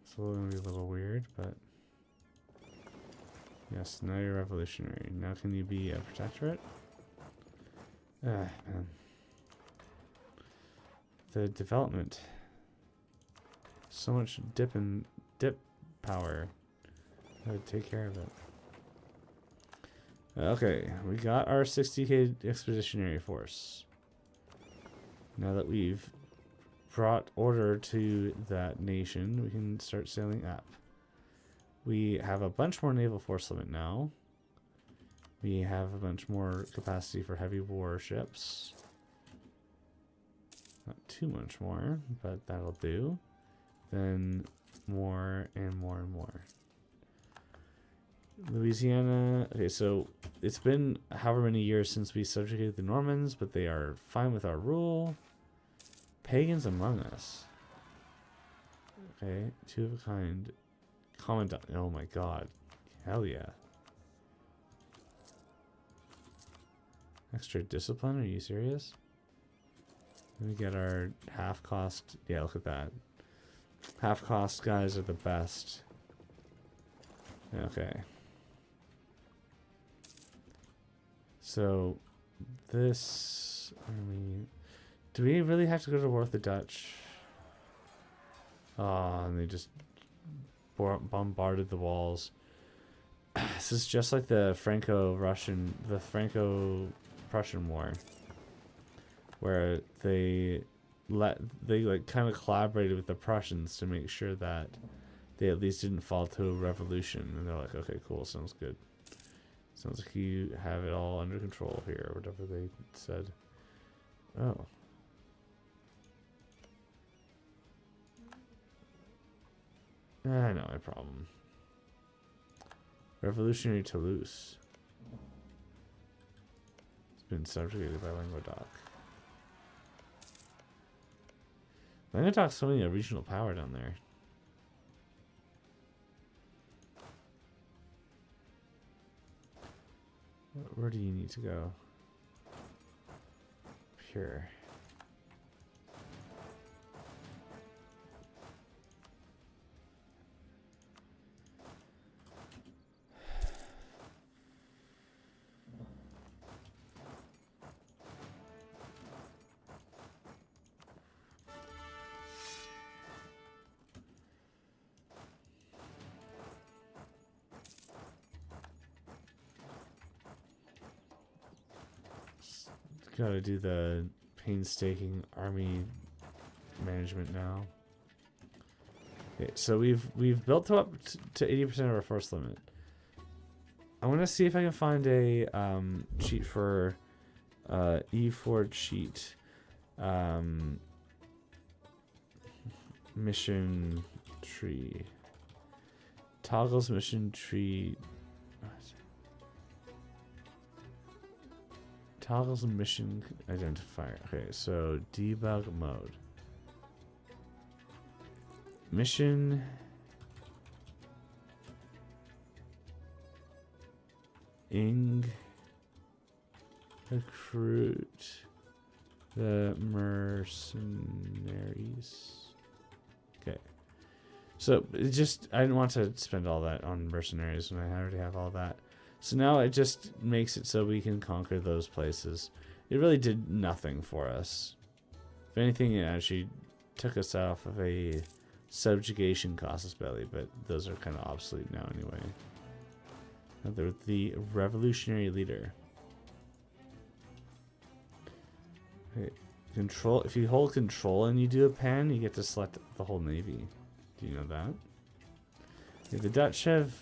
It's going to be a little weird, but yes, now you're revolutionary. Now can you be a protectorate? Man. The development. So much dip power. Gotta take care of it. Okay, we got our 60k expeditionary force. Now that we've brought order to that nation, we can start sailing up. We have a bunch more naval force limit now. We have a bunch more capacity for heavy warships. Not too much more, but that'll do. Then more and more and more. Louisiana. Okay, so it's been however many years since we subjugated the Normans, but they are fine with our rule. Pagans among us. Okay, two of a kind. Commandant. Oh my god. Hell yeah. Extra discipline? Are you serious? Let me get our half cost. Yeah, look at that. Half cost guys are the best. Okay. So, this army. Do we really have to go to war with the Dutch? Oh, and they just bombarded the walls. This is just like the Franco-Prussian War, where they like kind of collaborated with the Prussians to make sure that they at least didn't fall to a revolution. And they're like, okay, cool, sounds good. Sounds like you have it all under control here, or whatever they said. Oh. I know my problem. Revolutionary Toulouse. It's been subjugated by Languedoc. Languedoc's showing a regional power down there. Where do you need to go? Here. Gotta do the painstaking army management now. Okay, so we've built up to 80% of our force limit. I want to see if I can find a cheat for EU4 cheat. Mission tree. Toggles mission tree. Toggles mission identifier. Okay, so debug mode. Mission. Recruit the mercenaries. Okay. So it just, I didn't want to spend all that on mercenaries when I already have all that. So now it just makes it so we can conquer those places. It really did nothing for us. If anything, it actually took us off of a subjugation casus belli, but those are kind of obsolete now anyway. They're the revolutionary leader. Okay. Control. If you hold control and you do a pan, you get to select the whole navy. Do you know that? Okay, the Dutch have.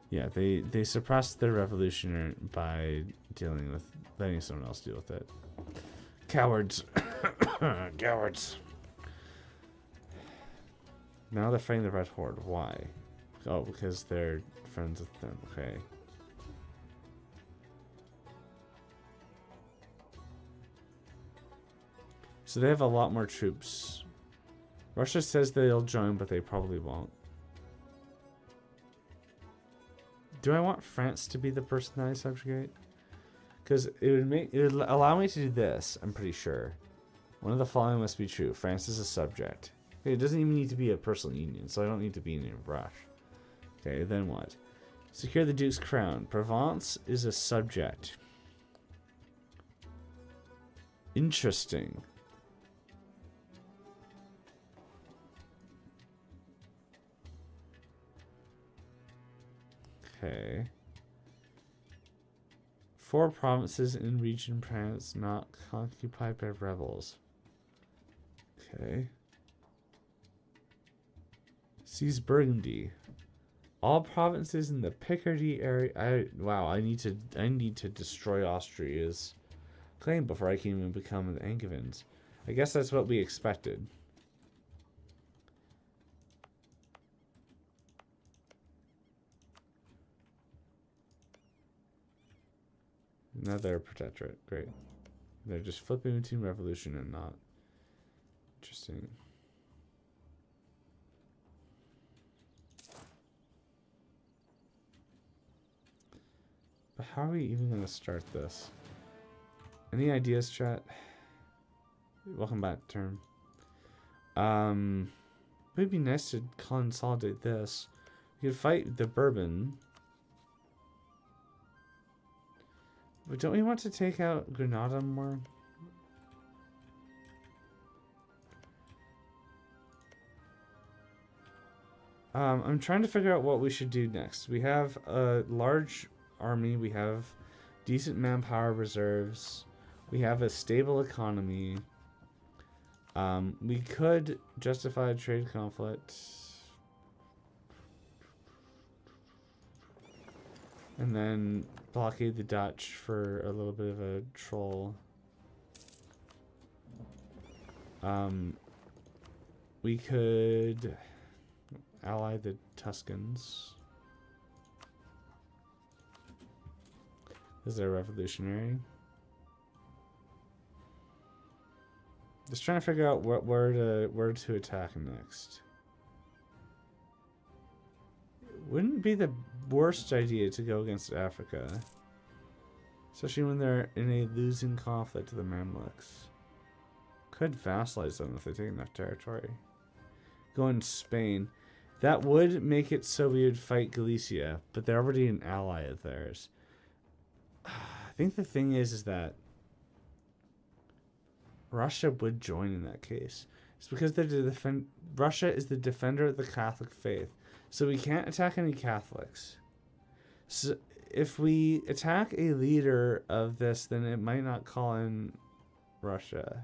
Yeah, they suppressed their revolution by letting someone else deal with it. Cowards. Cowards. Now they're fighting the Red Horde. Why? Oh, because they're friends with them. Okay. So they have a lot more troops. Russia says they'll join, but they probably won't. Do I want France to be the person that I subjugate? Because it would allow me to do this, I'm pretty sure. One of the following must be true. France is a subject. Okay, it doesn't even need to be a personal union, so I don't need to be in a rush. Okay, then what? Secure the Duke's crown. Provence is a subject. Interesting. Okay. 4 provinces in region France not occupied by rebels. Okay. Seize Burgundy. All provinces in the Picardy area. Wow, I need to destroy Austria's claim before I can even become the Angevins. I guess that's what we expected. Another protectorate. Great. They're just flipping between revolution and not. Interesting. But how are we even going to start this? Any ideas, chat? Welcome back, term. It would be nice to consolidate this. We could fight the Bourbon. But don't we want to take out Granada more? I'm trying to figure out what we should do next. We have a large army. We have decent manpower reserves. We have a stable economy. We could justify a trade conflict. And then blockade the Dutch for a little bit of a troll. We could ally the Tuscans. Is there revolutionary? Just trying to figure out where to attack next. Wouldn't be the worst idea to go against Africa, especially when they're in a losing conflict to the Mamluks. Could vassalize them if they take enough territory. Go in Spain. That would make it so we would fight Galicia, but they're already an ally of theirs. I think the thing is that Russia would join in that case. It's because they're Russia is the defender of the Catholic faith. So we can't attack any Catholics. So if we attack a leader of this, then it might not call in Russia.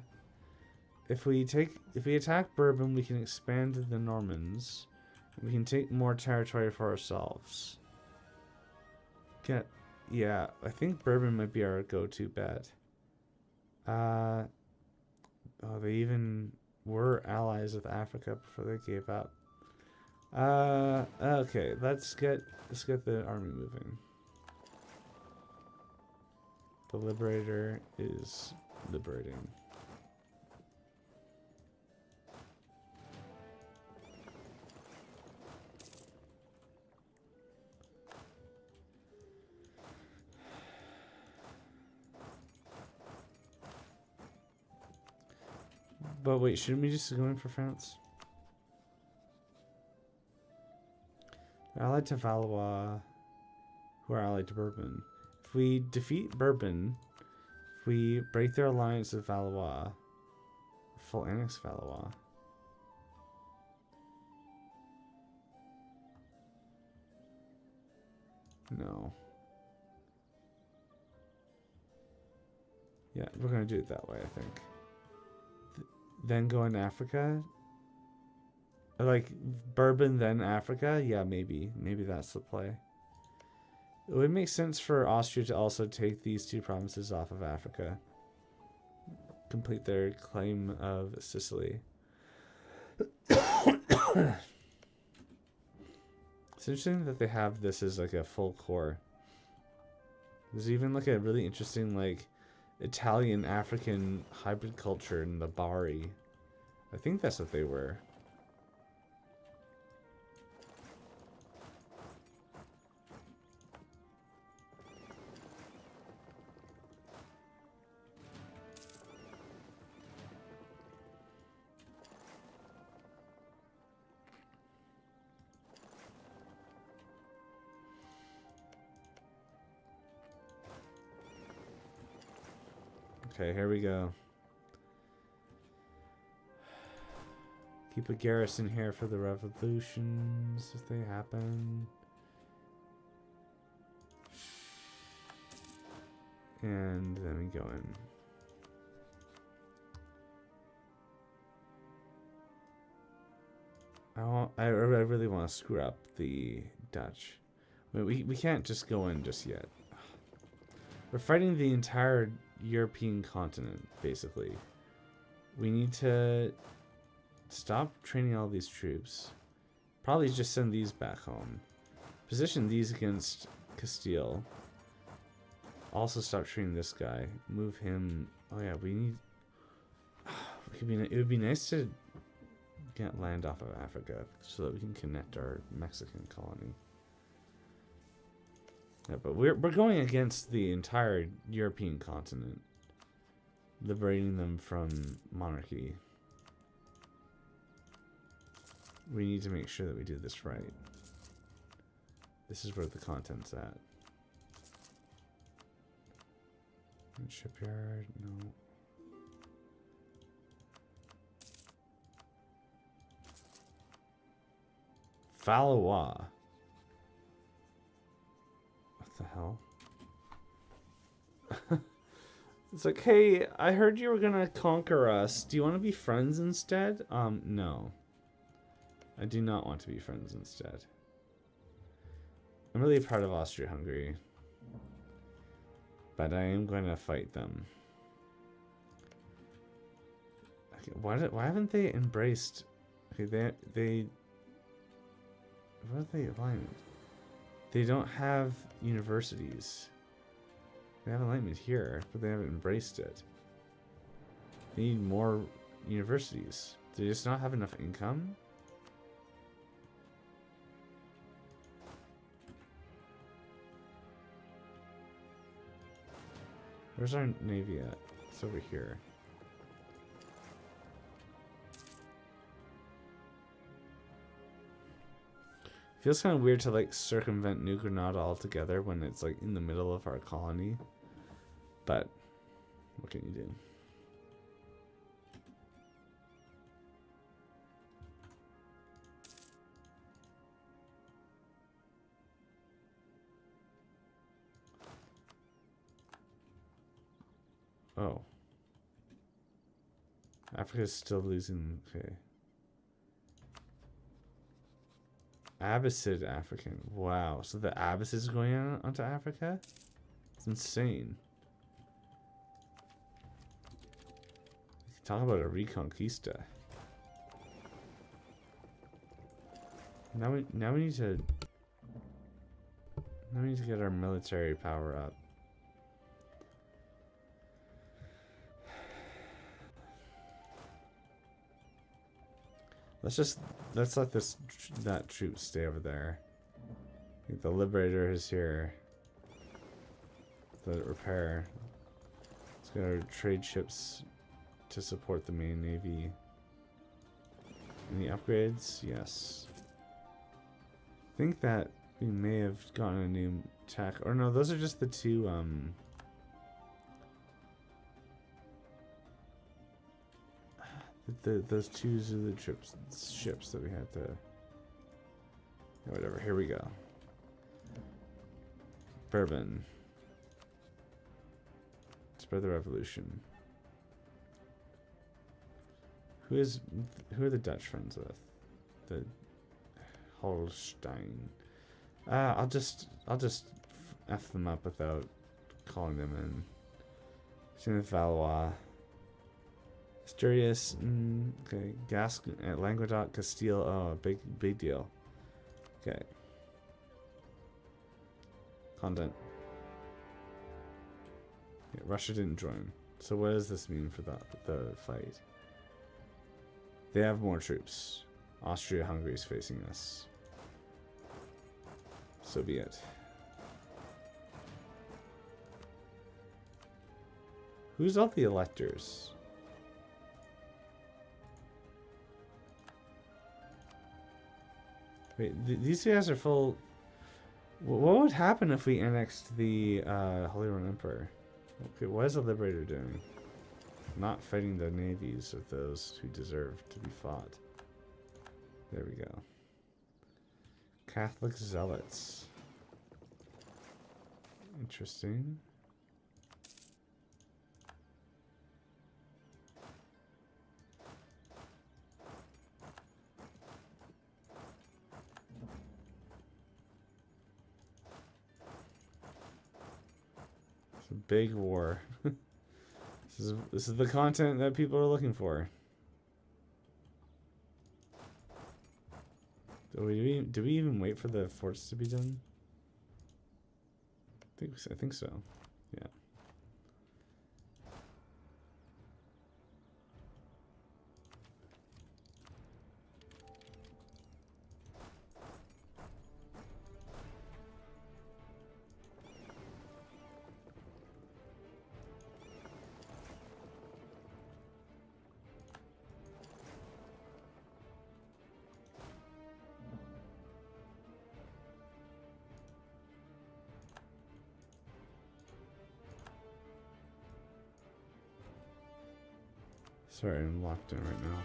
If we attack Bourbon, we can expand the Normans. We can take more territory for ourselves. Yeah, I think Bourbon might be our go-to bet. Oh, they even were allies with Africa before they gave up. Okay, let's get the army moving. The Liberator is liberating. But wait, shouldn't we just go in for France? They're allied to Valois, who are allied to Bourbon. If we defeat Bourbon, if we break their alliance with Valois, full annex Valois. No. Yeah, we're gonna do it that way, I think. Then go into Africa? Like, Bourbon, then Africa? Yeah, maybe. Maybe that's the play. It would make sense for Austria to also take these two provinces off of Africa. Complete their claim of Sicily. It's interesting that they have this as like a full core. There's even like a really interesting like Italian African hybrid culture in the Bari. I think that's what they were. Okay, here we go. Keep a garrison here for the revolutions if they happen. And then we go in. I really want to screw up the Dutch. We can't just go in just yet. We're fighting the entire European continent, basically. We need to stop training all these troops. Probably just send these back home. Position these against Castile. Also stop training this guy. Move him. Oh yeah, we need... It would be nice to get land off of Africa so that we can connect our Mexican colony. Yeah, but we're going against the entire European continent, liberating them from monarchy. We need to make sure that we do this right. This is where the content's at. Shipyard, no. Valois. What the hell? It's like, hey, I heard you were gonna conquer us. Do you want to be friends instead? No. I do not want to be friends instead. I'm really proud of Austria-Hungary. But I am going to fight them. Okay, why haven't they embraced... Okay, they... What are they aligned? They don't have universities. They have alignment here, but they haven't embraced it. They need more universities. Do they just not have enough income? Where's our navy at? It's over here. Feels kind of weird to like circumvent New Granada altogether when it's like in the middle of our colony. But what can you do? Oh. Africa's still losing. Okay. Abbasid African. Wow. So the Abbasids are going on onto Africa? It's insane. Talk about a reconquista. Now we need to get our military power up. Let's let that troop stay over there. I think the Liberator is here. Let it repair. Let's get our trade ships to support the main navy. Any upgrades? Yes. I think that we may have gotten a new tech. Or no, those are just the two those two are the ships that we had to. Whatever. Here we go. Bourbon. Spread the revolution. Who are the Dutch friends with? The Holstein. I'll just F them up without calling them in. Same with Valois. Asturias, okay. Gascon, Languedoc, Castile. Oh, big deal. Okay. Content. Yeah, Russia didn't join. So what does this mean for the fight? They have more troops. Austria-Hungary is facing us. So be it. Who's all the electors? Wait, these guys are full. What would happen if we annexed the Holy Roman Empire? Okay, what is the Liberator doing? Not fighting the navies of those who deserve to be fought. There we go. Catholic zealots. Interesting. It's a big war. This is the content that people are looking for. Do we even wait for the forts to be done? I think so. Yeah. Sorry, I'm locked in right now.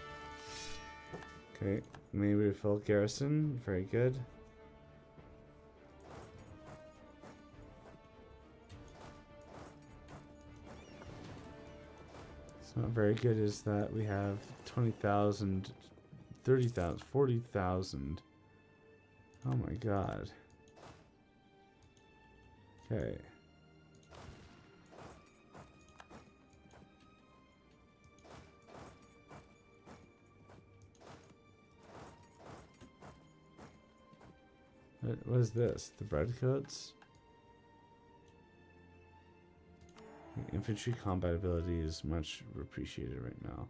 Okay, maybe refill garrison. Very good. It's not very good is that we have 20,000, 30,000, 40,000. Oh my god. Okay. What is this? The redcoats? Infantry combat ability is much appreciated right now.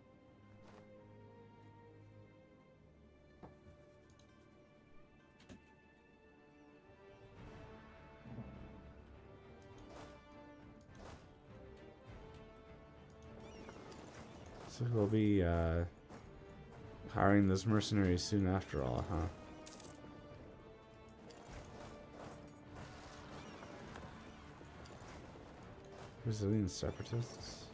So we'll be hiring those mercenaries soon after all, huh? Brazilian separatists?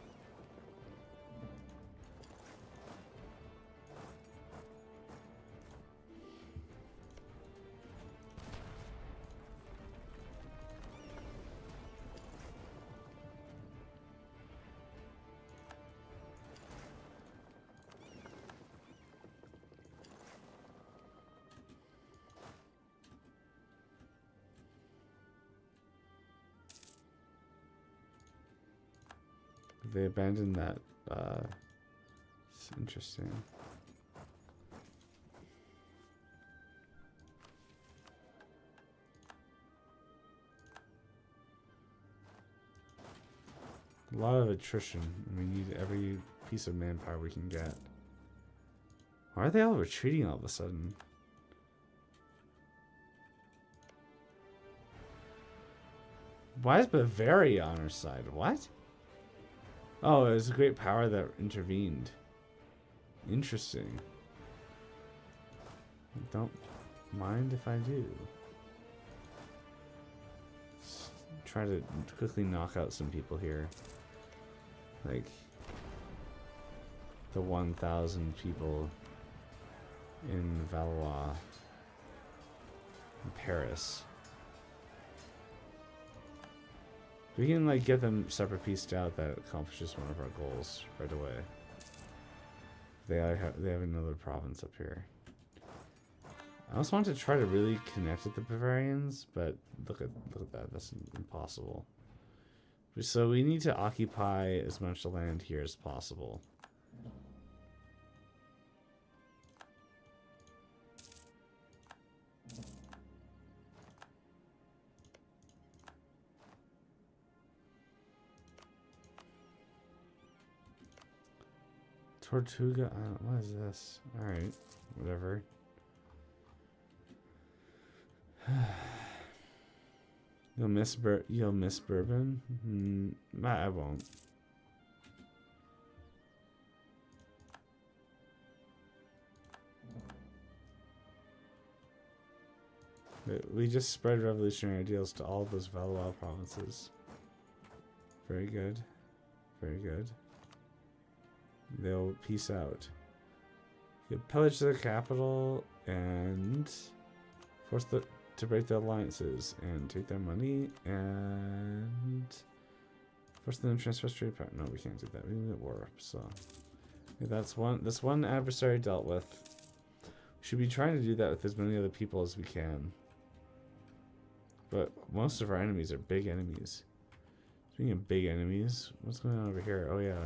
They abandoned that. It's interesting. A lot of attrition. We need every piece of manpower we can get. Why are they all retreating all of a sudden? Why is Bavaria on our side? What? Oh, it was a great power that intervened. Interesting. Don't mind if I do. Let's try to quickly knock out some people here. Like the 1,000 people in Valois, in Paris. We can like get them separate pieced out. That accomplishes one of our goals right away. They have another province up here. I also want to try to really connect with the Bavarians, but look at that. That's impossible. So we need to occupy as much land here as possible. Tortuga, what is this? Alright, whatever. You'll miss bourbon? I won't. We just spread revolutionary ideals to all of those Valois provinces. Very good. Very good. They'll peace out. You pillage their capital and force to break their alliances and take their money and force them to transfer straight power. No, we can't do that. We need a war. So that's one adversary dealt with. We should be trying to do that with as many other people as we can. But most of our enemies are big enemies. Speaking of big enemies, what's going on over here? Oh yeah.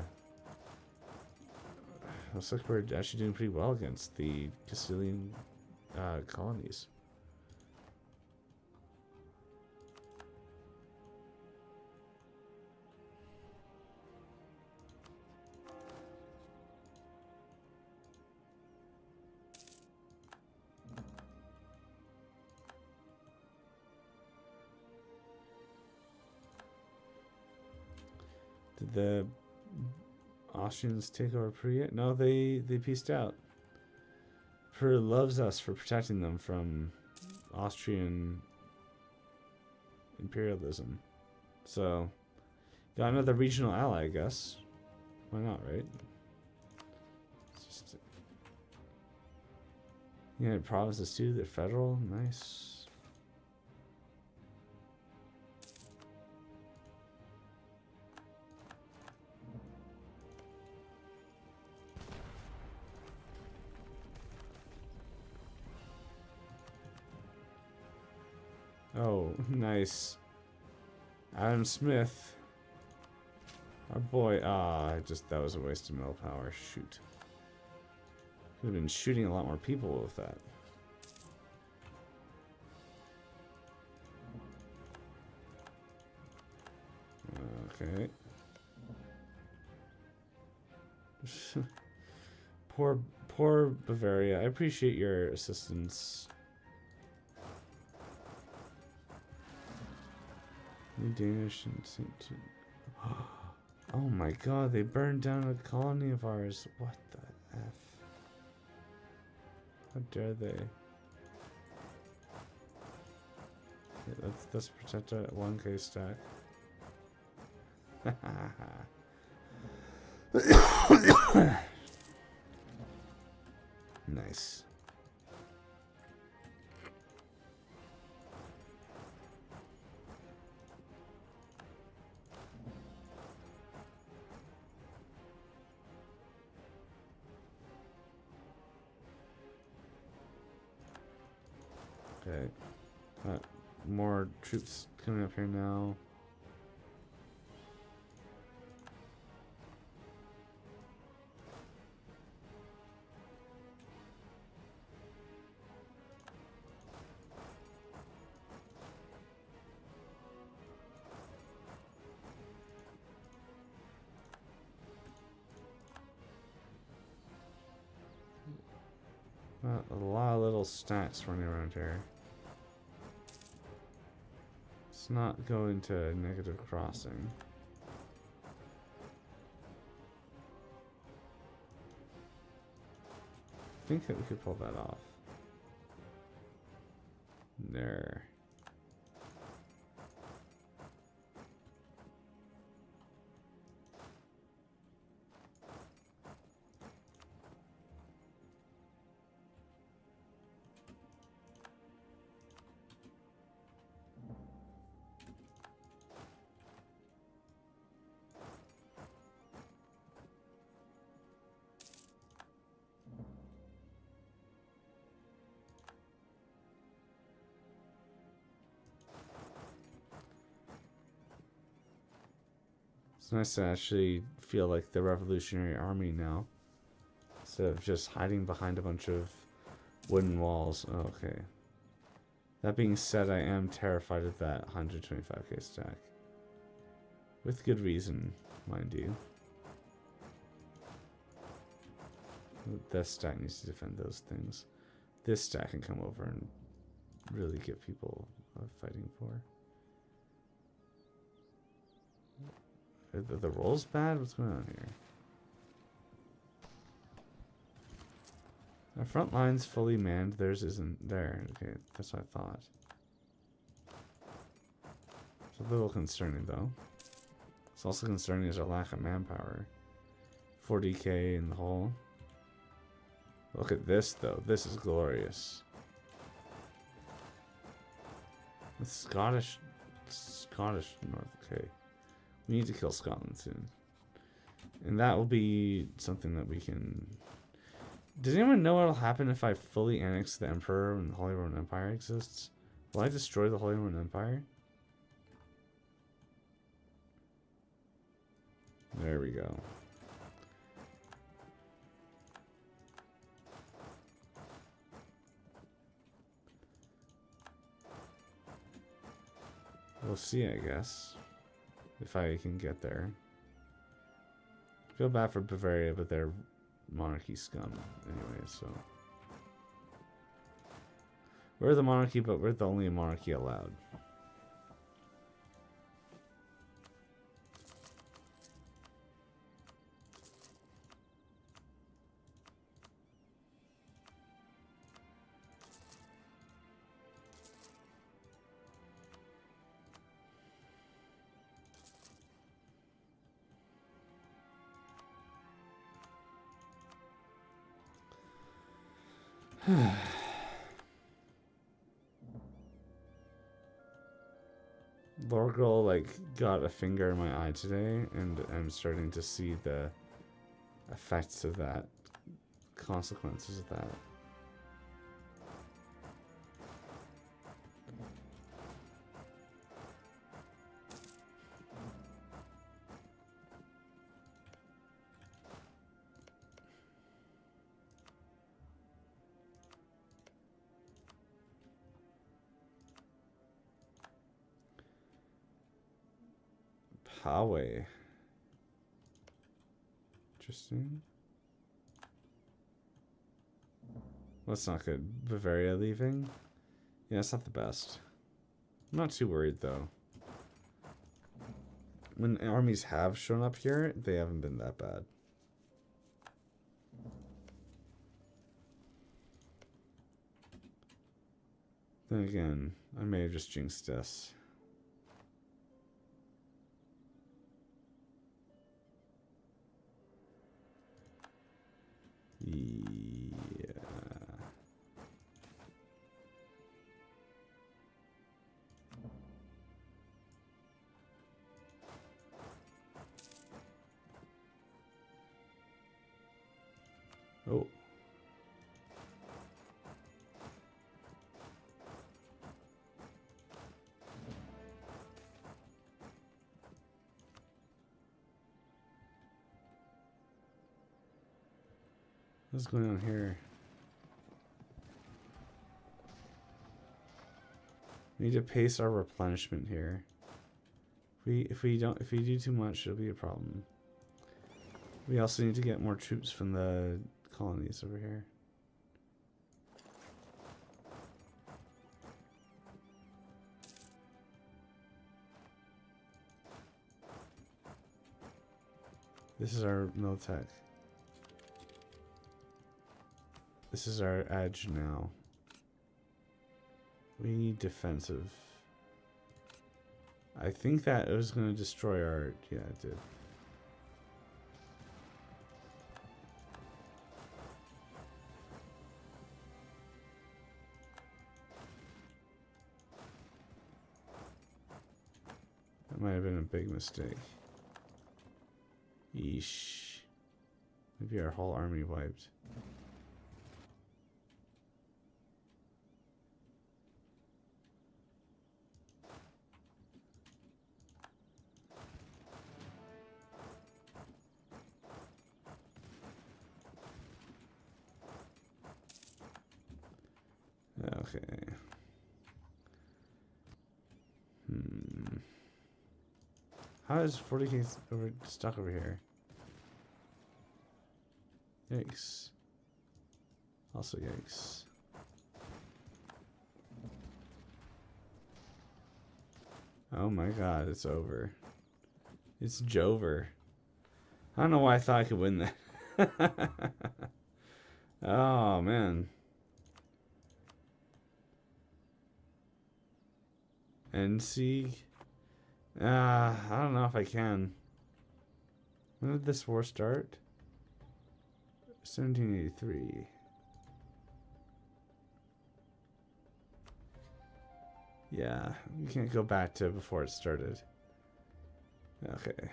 Looks like we're actually doing pretty well against the Castilian colonies. Did the Austrians take over Peru yet? No, they pieced out. Peru loves us for protecting them from Austrian imperialism. So, got another regional ally, I guess. Why not, right? It's just, yeah, provinces too. They're federal. Nice. Oh, nice. Adam Smith. Our boy. That was a waste of mill power. Shoot. Could have been shooting a lot more people with that. Okay. Poor Bavaria. I appreciate your assistance. New Danish and St. Oh my god, they burned down a colony of ours. What the F? How dare they? Yeah, let's protect our 1K stack. Nice. Okay. More troops coming up here now. Got a lot of little stacks running around here. Let's not go into negative crossing. I think that we could pull that off. There. It's nice to actually feel like the Revolutionary Army now, instead of just hiding behind a bunch of wooden walls. Oh, okay. That being said, I am terrified of that 125k stack. With good reason, mind you. This stack needs to defend those things. This stack can come over and really get people fighting for. Are the rolls bad? What's going on here? Our front line's fully manned. Theirs isn't there. Okay, that's what I thought. It's a little concerning, though. It's also concerning is our lack of manpower. 40k in the hole. Look at this, though. This is glorious. The Scottish North. Okay. We need to kill Scotland soon. And that will be something that we can... Does anyone know what will happen if I fully annex the Emperor and the Holy Roman Empire exists? Will I destroy the Holy Roman Empire? There we go. We'll see, I guess. If I can get there. I feel bad for Bavaria, but they're monarchy scum anyway, so. We're the monarchy, but we're the only monarchy allowed. Lorgirl, like, got a finger in my eye today, and I'm starting to see the effects of that, consequences of that. Poway. Interesting. Well, that's not good. Bavaria leaving? Yeah, it's not the best. I'm not too worried, though. When armies have shown up here, they haven't been that bad. Then again, I may have just jinxed this. Yeah. Oh. What's going on here? We need to pace our replenishment here. If we do too much, it'll be a problem. We also need to get more troops from the colonies over here. This is our Miltech. This is our edge now. We need defensive. I think that it was going to destroy our... Yeah, it did. That might have been a big mistake. Yeesh. Maybe our whole army wiped. Okay. How is 40k stuck over here? Yikes. Also yikes. Oh my god, it's over. It's Jover. I don't know why I thought I could win that. Oh man. NC. I don't know if I can. When did this war start? 1783. Yeah, you can't go back to before it started. Okay.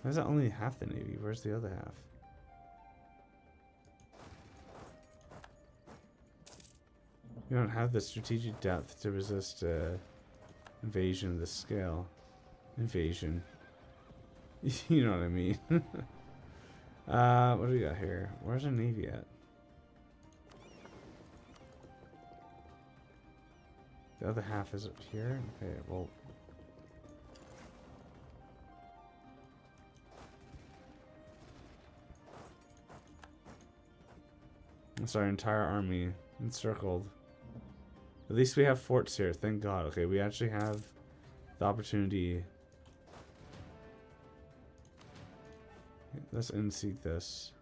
Why is that only half the Navy? Where's the other half? We don't have the strategic depth to resist invasion of this scale. Invasion. You know what I mean. What do we got here? Where's our Navy at? The other half is up here? Okay, well... It's our entire army encircled. At least we have forts here, thank God. Okay, we actually have the opportunity. Let's unseat this.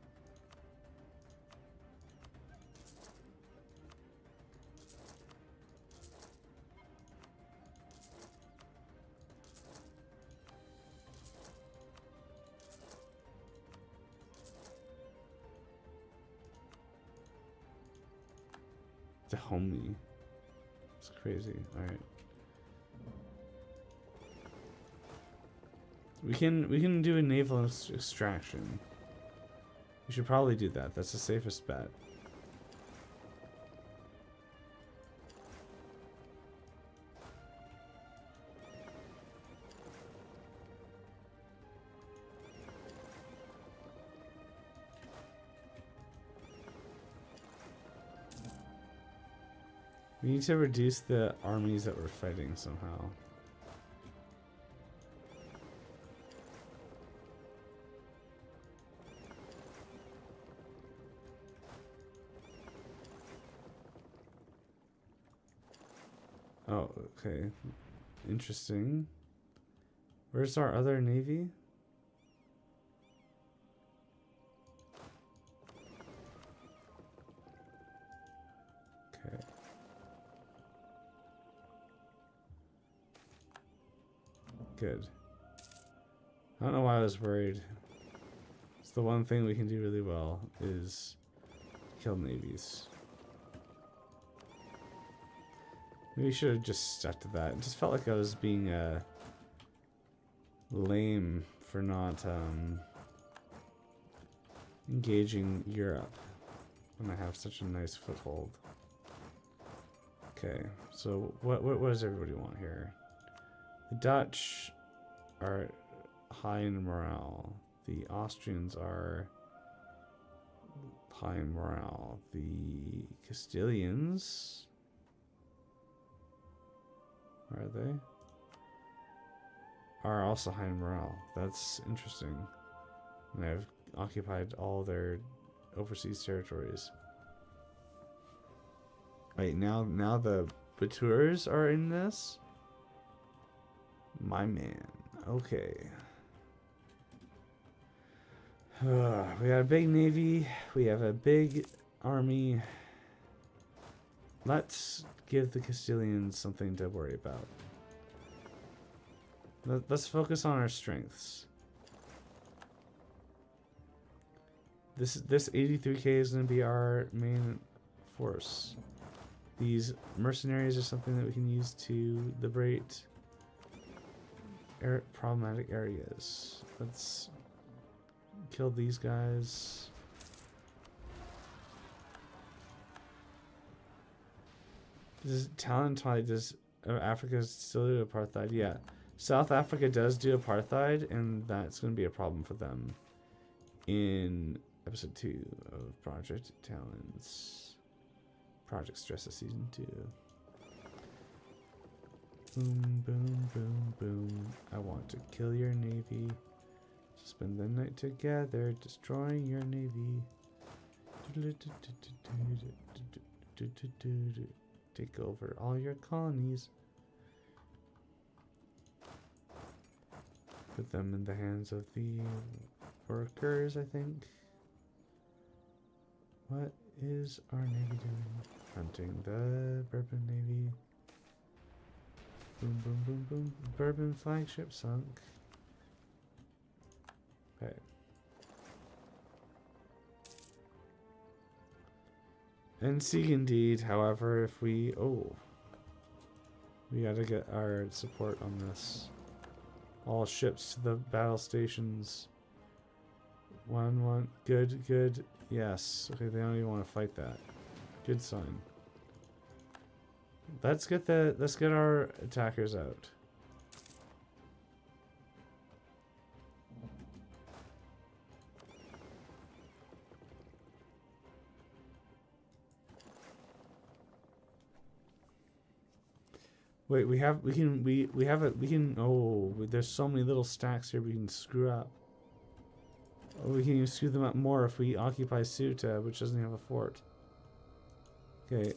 To homely. It's crazy. Alright. We can do a naval extraction. We should probably do that. That's the safest bet. We need to reduce the armies that we're fighting somehow. Oh, okay. Interesting. Where's our other navy? Okay. Good. I don't know why I was worried. It's the one thing we can do really well is kill navies. Maybe we should have just stuck to that. It just felt like I was being lame for not engaging Europe when I have such a nice foothold. Okay, so what does everybody want here? The Dutch are high in morale. The Austrians are high in morale. The Castilians... Are they? Are also high in morale. That's interesting. And I've occupied all their overseas territories. Wait, now the Batours are in this? My man. Okay. We got a big navy. We have a big army. Let's give the Castilians something to worry about. Let's focus on our strengths. This 83k is going to be our main force. These mercenaries are something that we can use to liberate problematic areas. Let's kill these guys. Does Talent does Africa still do apartheid? Yeah. South Africa does do apartheid, and that's going to be a problem for them in episode 2 of Project Talents. Project Stress of season 2. Boom, boom, boom, boom. I want to kill your navy. Spend the night together, destroying your navy. Take over all your colonies. Put them in the hands of the workers, I think. What is our navy doing? Hunting the Bourbon Navy. Boom, boom, boom, boom. Bourbon flagship sunk. Okay. And seek indeed, however, if we... Oh. We gotta get our support on this. All ships to the battle stations. One. Good. Yes. Okay, they don't even want to fight that. Good sign. Let's get our attackers out. Wait, we can, oh, there's so many little stacks here we can screw up. Oh, we can even screw them up more if we occupy Ceuta, which doesn't have a fort. Okay.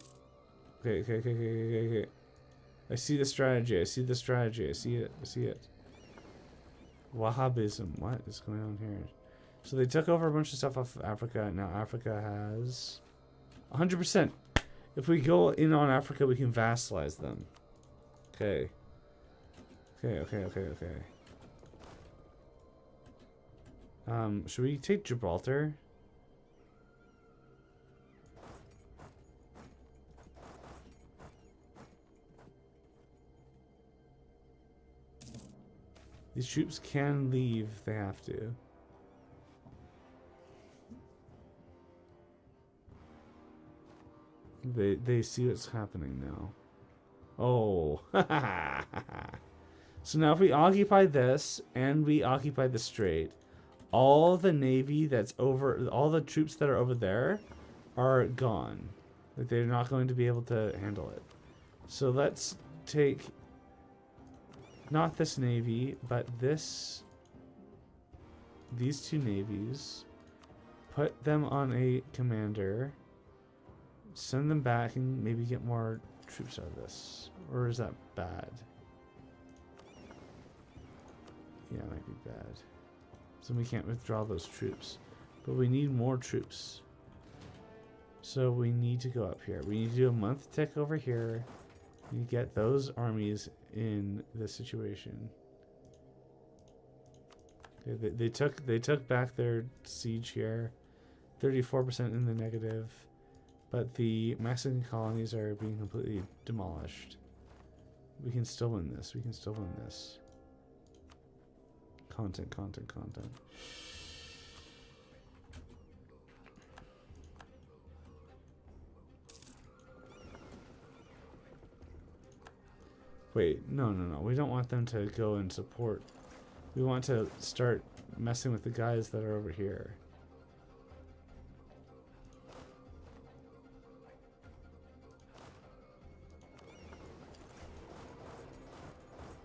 I see the strategy, I see it. Wahhabism, what is going on here? So they took over a bunch of stuff off of Africa, now Africa has 100%. If we go in on Africa, we can vassalize them. Okay. Should we take Gibraltar? These troops can leave if they have to. They see what's happening now. Oh. So now if we occupy this and we occupy the strait, all the navy that's over, all the troops that are over there are gone. Like, they're not going to be able to handle it. So let's take not this navy, but these two navies, put them on a commander, send them back, and maybe get more troops out of this. Or is that bad? Yeah, it might be bad. So we can't withdraw those troops. But we need more troops. So we need to go up here. We need to do a month tick over here. We get those armies in this situation. Okay, they took back their siege here. 34% in the negative. But the Mexican colonies are being completely demolished. We can still win this. We can still win this. Content. Wait, no. We don't want them to go and support. We want to start messing with the guys that are over here.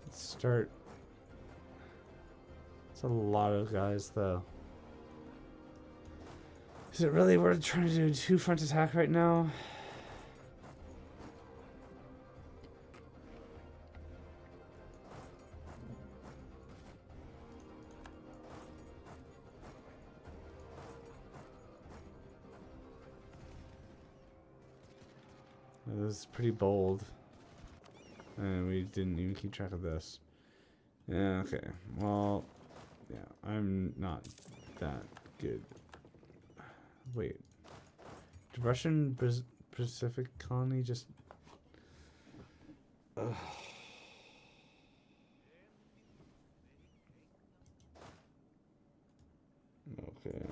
Let's start. It's a lot of guys, though. Is it really worth trying to do a two-front attack right now? It was pretty bold. And we didn't even keep track of this. Yeah, okay. Well, yeah, I'm not that good. Wait. Did Russian Pacific colony just... Ugh. Okay.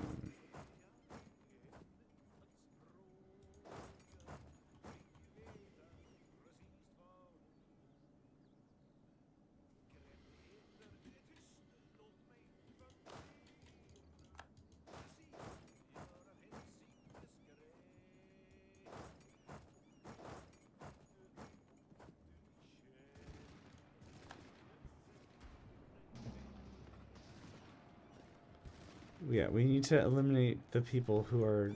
Yeah, we need to eliminate the people who are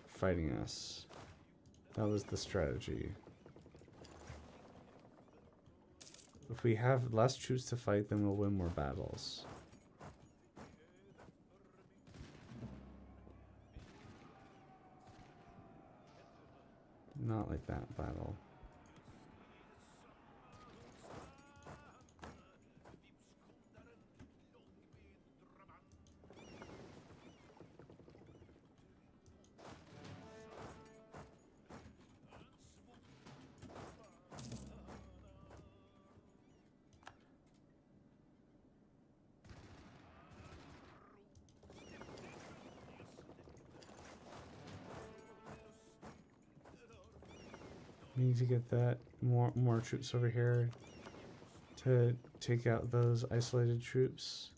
fighting us. That was the strategy. If we have less troops to fight, then we'll win more battles. Not like that battle. We need to get that more troops over here to take out those isolated troops.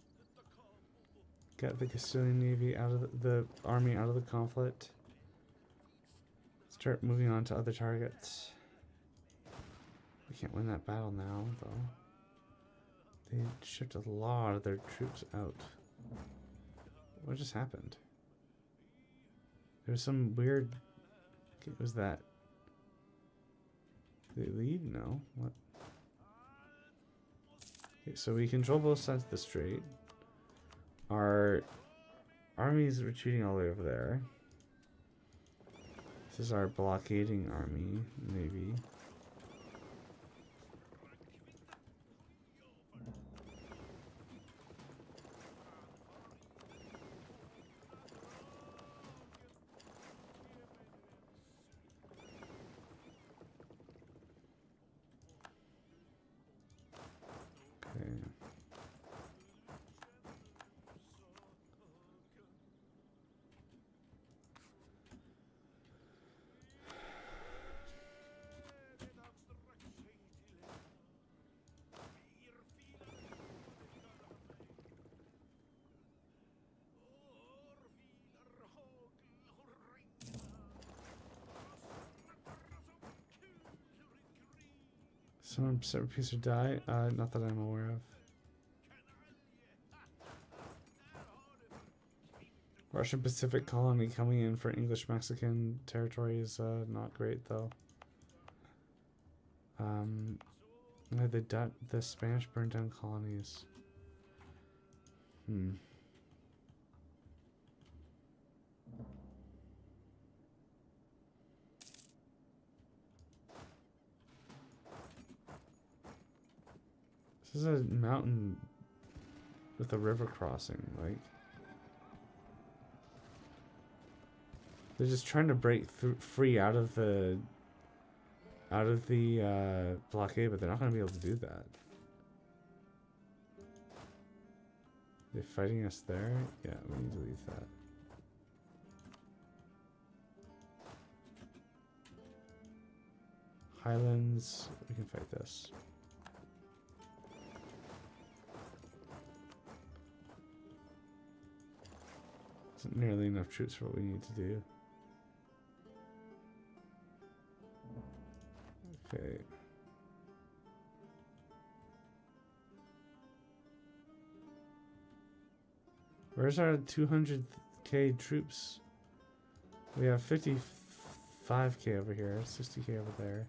Get the Castilian Navy out of the army out of the conflict. Start moving on to other targets. We can't win that battle now, though. They shipped a lot of their troops out. What just happened? There was some weird... What was that? Did they leave? No. What? Okay, so we control both sides of the strait. Our army is retreating all the way over there. This is our blockading army, maybe. Okay. Someone separate piece or die? Not that I'm aware of. Russian Pacific colony coming in for English Mexican territory is not great though. The Spanish burned down colonies. This is a mountain with a river crossing, like. They're just trying to break free out of the blockade, but they're not going to be able to do that. They're fighting us there? Yeah, we need to leave that. Highlands, we can fight this. Isn't nearly enough troops for what we need to do. Okay. Where's our 200k troops? We have 55k over here, 60k over there.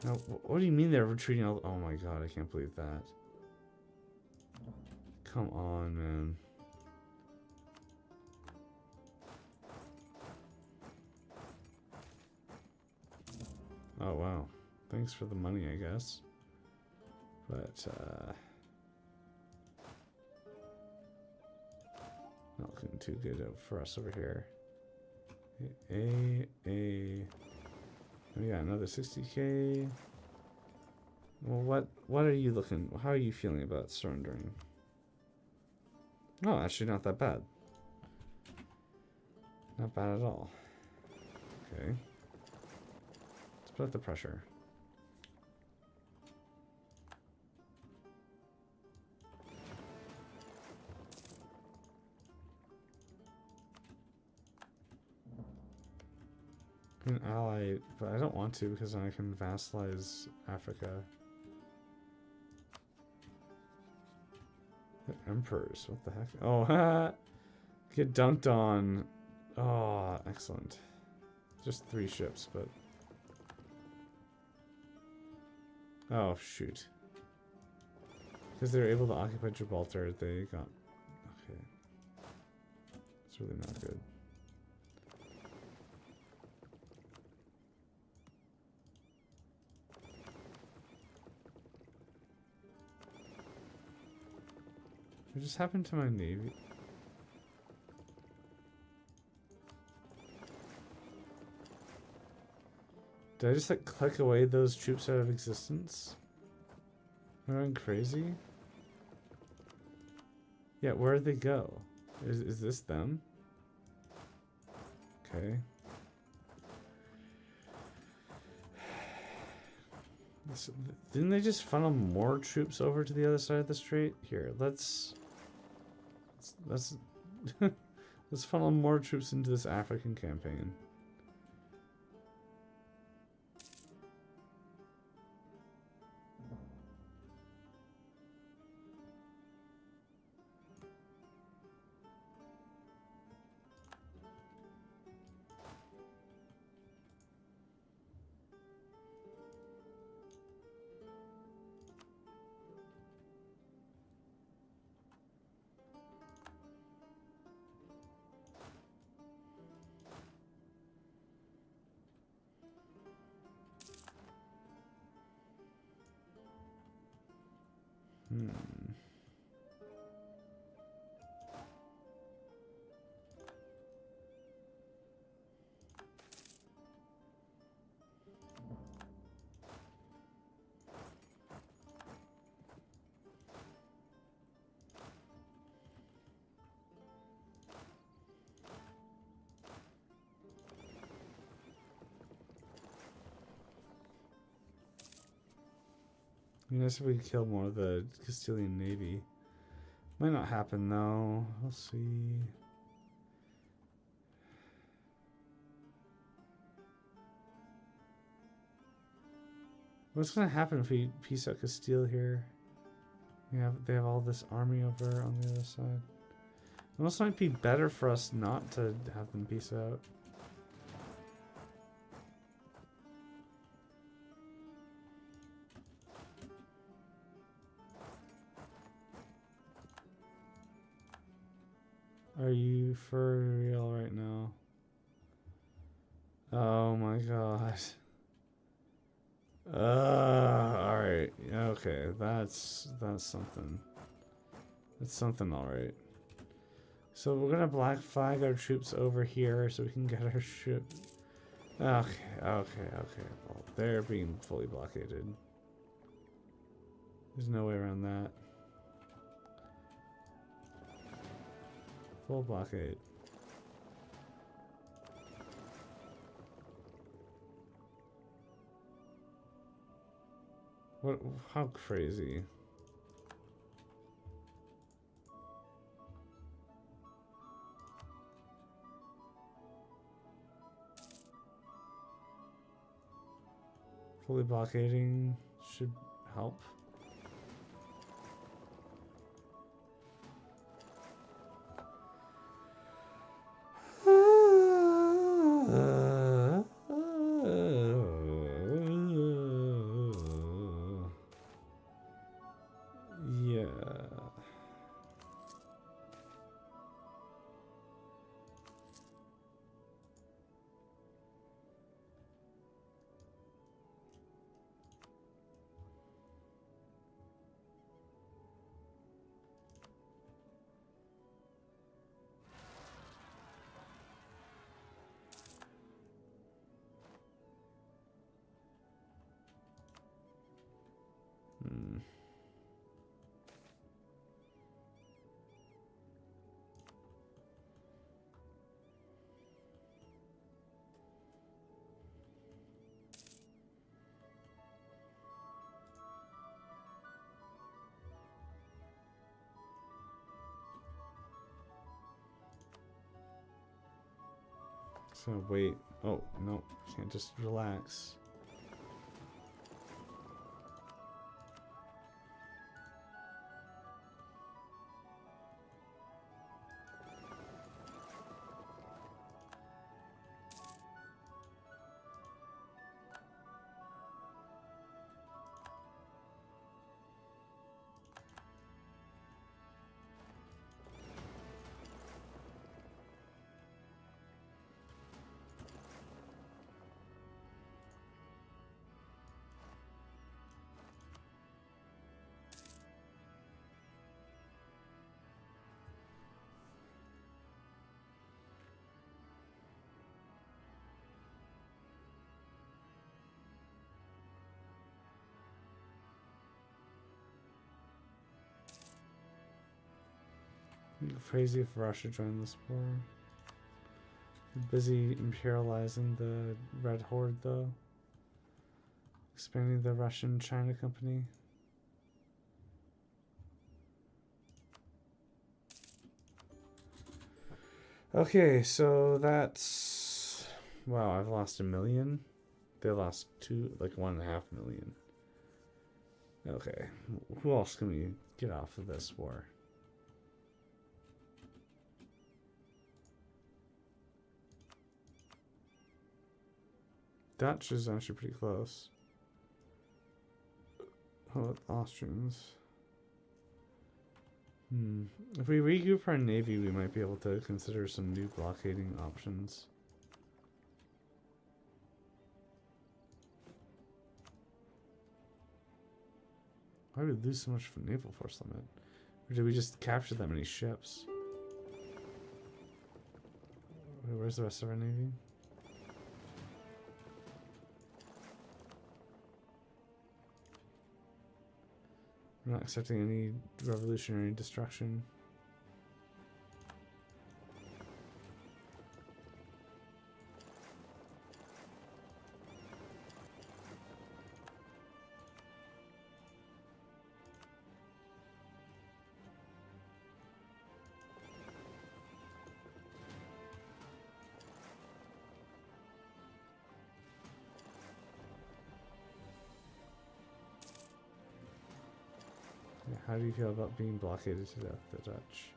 Now, what do you mean they're retreating? Oh my god, I can't believe that. Come on, man. Oh, wow. Thanks for the money, I guess. But, not looking too good for us over here. We got another 60k. Well, what are you looking? How are you feeling about surrendering? Oh, actually, not that bad. Not bad at all. Okay. Let's put up the pressure. An ally, but I don't want to because then I can vassalize Africa. The emperors, what the heck? Oh, get dunked on. Oh, excellent. Just 3 ships, but... Oh, shoot. Because they were able to occupy Gibraltar, they got... Okay. It's really not good. What just happened to my navy? Did I just like click away those troops out of existence? Am I going crazy? Yeah, where'd they go? Is this them? Okay. Didn't they just funnel more troops over to the other side of the strait? Here, let's let's funnel more troops into this African campaign. Nice if we could kill more of the Castilian navy. Might not happen though. We'll see. What's gonna happen if we piece out Castile here? They have all this army over on the other side. It almost might be better for us not to have them piece out. Are you for real right now? Oh my god. Alright. Okay, that's something. That's something, alright. So we're gonna black flag our troops over here so we can get our ship. Okay. Well, they're being fully blockaded. There's no way around that. Full blockade. What? How crazy. Fully blockading should help. So wait. Oh, no. Can't just relax. Crazy if Russia joined this war. We're busy imperializing the Red Horde, though. Expanding the Russian-China company. Okay, so that's... Wow, I've lost 1 million. They lost 1.5 million. Okay, who else can we get off of this war? Dutch is actually pretty close. How about the Austrians? If we regroup our navy, we might be able to consider some new blockading options. Why did we lose so much from naval force limit? Or did we just capture that many ships? Wait, where's the rest of our navy? I'm not accepting any revolutionary destruction. How do you feel about being blockaded to death, the Dutch?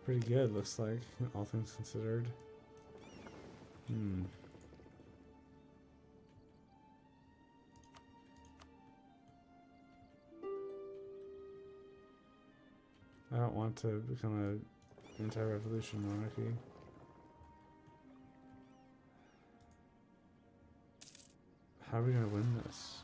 Pretty good, looks like, all things considered. I don't want to become an anti-revolution monarchy. How are we going to win this?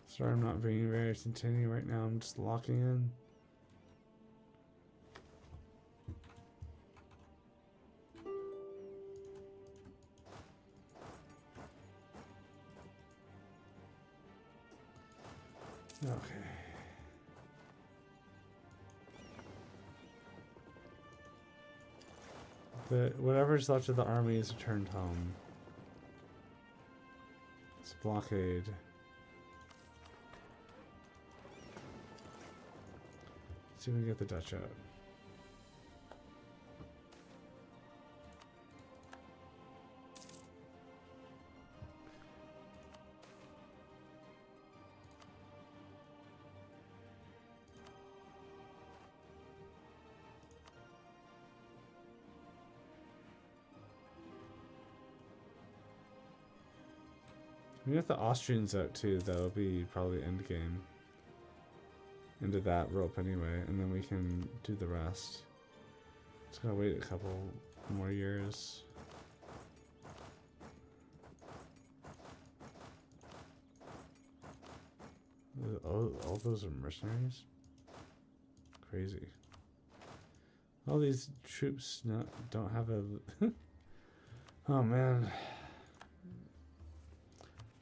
Sorry, I'm not being very entertaining right now. I'm just locking in. Whatever's left of the army is returned home. It's blockade. Let's see if we can get the Dutch out. We get the Austrians out too, that'll be probably end game. Into that rope anyway, and then we can do the rest. Just gotta wait a couple more years. All those are mercenaries? Crazy. All these troops don't have a... Oh man.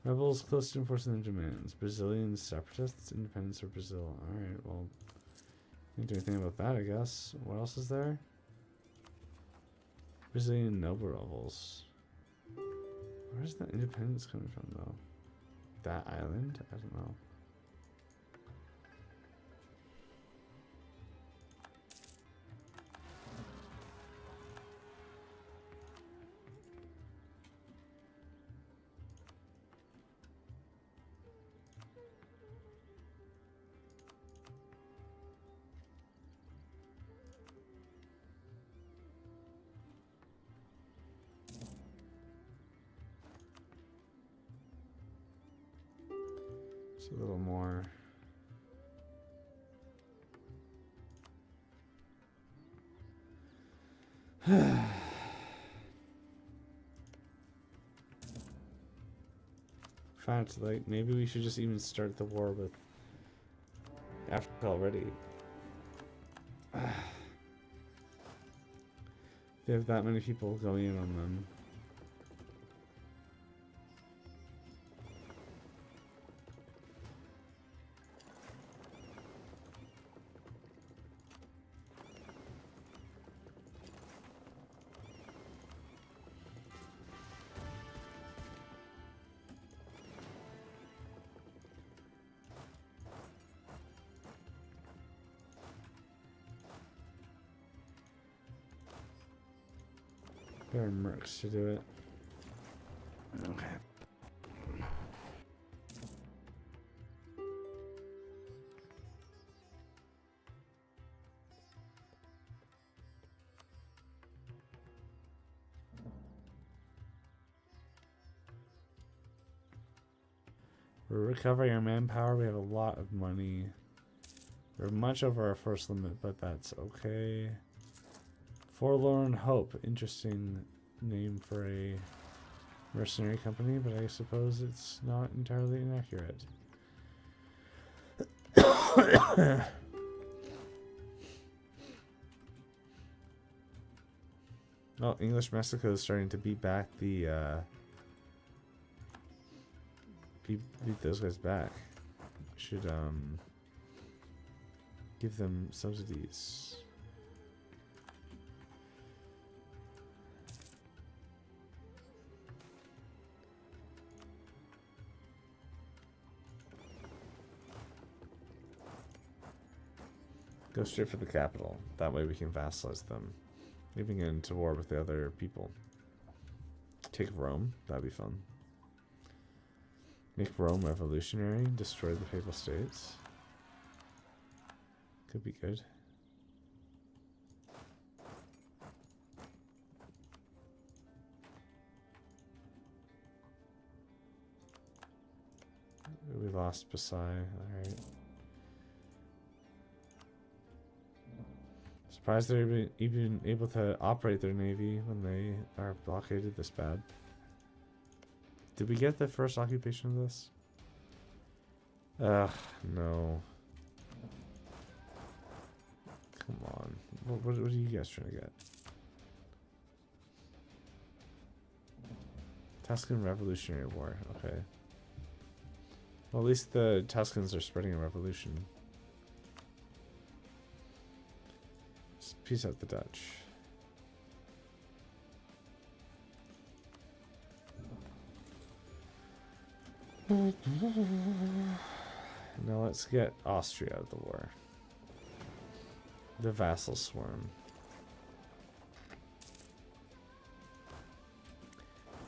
Rebels close to enforcing their demands. Brazilian separatists, independence of Brazil. Alright, well, can't do anything about that, I guess. What else is there? Brazilian noble rebels. Where's the independence coming from, though? That island? I don't know. A little more. In fact, like, maybe we should just even start the war with Africa already. They have that many people going in on them. There are mercs to do it. Okay. We're recovering our manpower. We have a lot of money. We're much over our first limit, but that's okay. Forlorn Hope. Interesting name for a mercenary company, but I suppose it's not entirely inaccurate. Oh, English Mexico is starting to beat back the beat those guys back. Should give them subsidies. Go straight for the capital. That way we can vassalize them. Leaving it into war with the other people. Take Rome. That'd be fun. Make Rome revolutionary. Destroy the Papal States. Could be good. We lost Pasai. Alright. Surprised they're even able to operate their navy when they are blockaded this bad. Did we get the first occupation of this? Ugh, no. Come on. What are you guys trying to get? Tuscan Revolutionary War. Okay. Well, at least the Tuscans are spreading a revolution. Just peace out the Dutch. Now let's get Austria out of the war. The vassal swarm.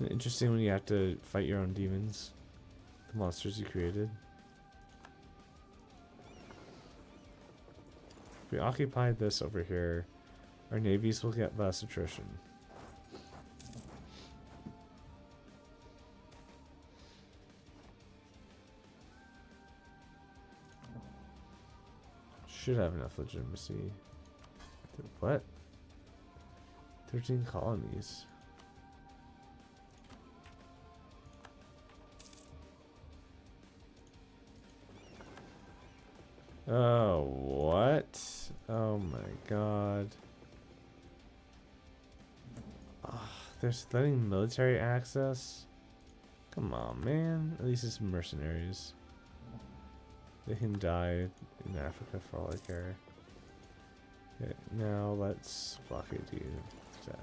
Interesting when you have to fight your own demons. The monsters you created. If we occupy this over here, our navies will get less attrition. Should have enough legitimacy. What? 13 colonies. Oh, what? Oh my god. They're letting military access? Come on, man. At least it's mercenaries. They can die in Africa for all I care. Okay, now let's blockade you to death.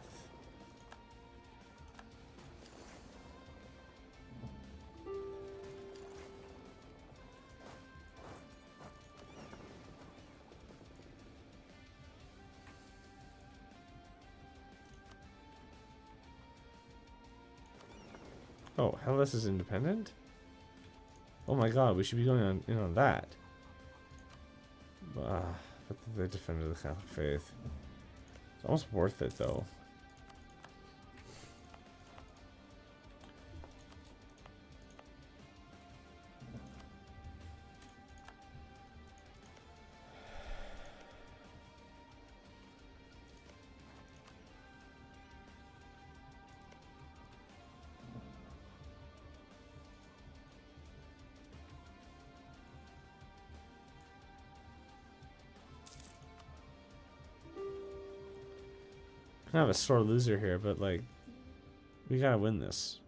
Oh, Hellas is independent? Oh my god, we should be going on in on that. But they defended the Catholic faith. It's almost worth it though. Kind of a sore loser here, but like, we gotta win this.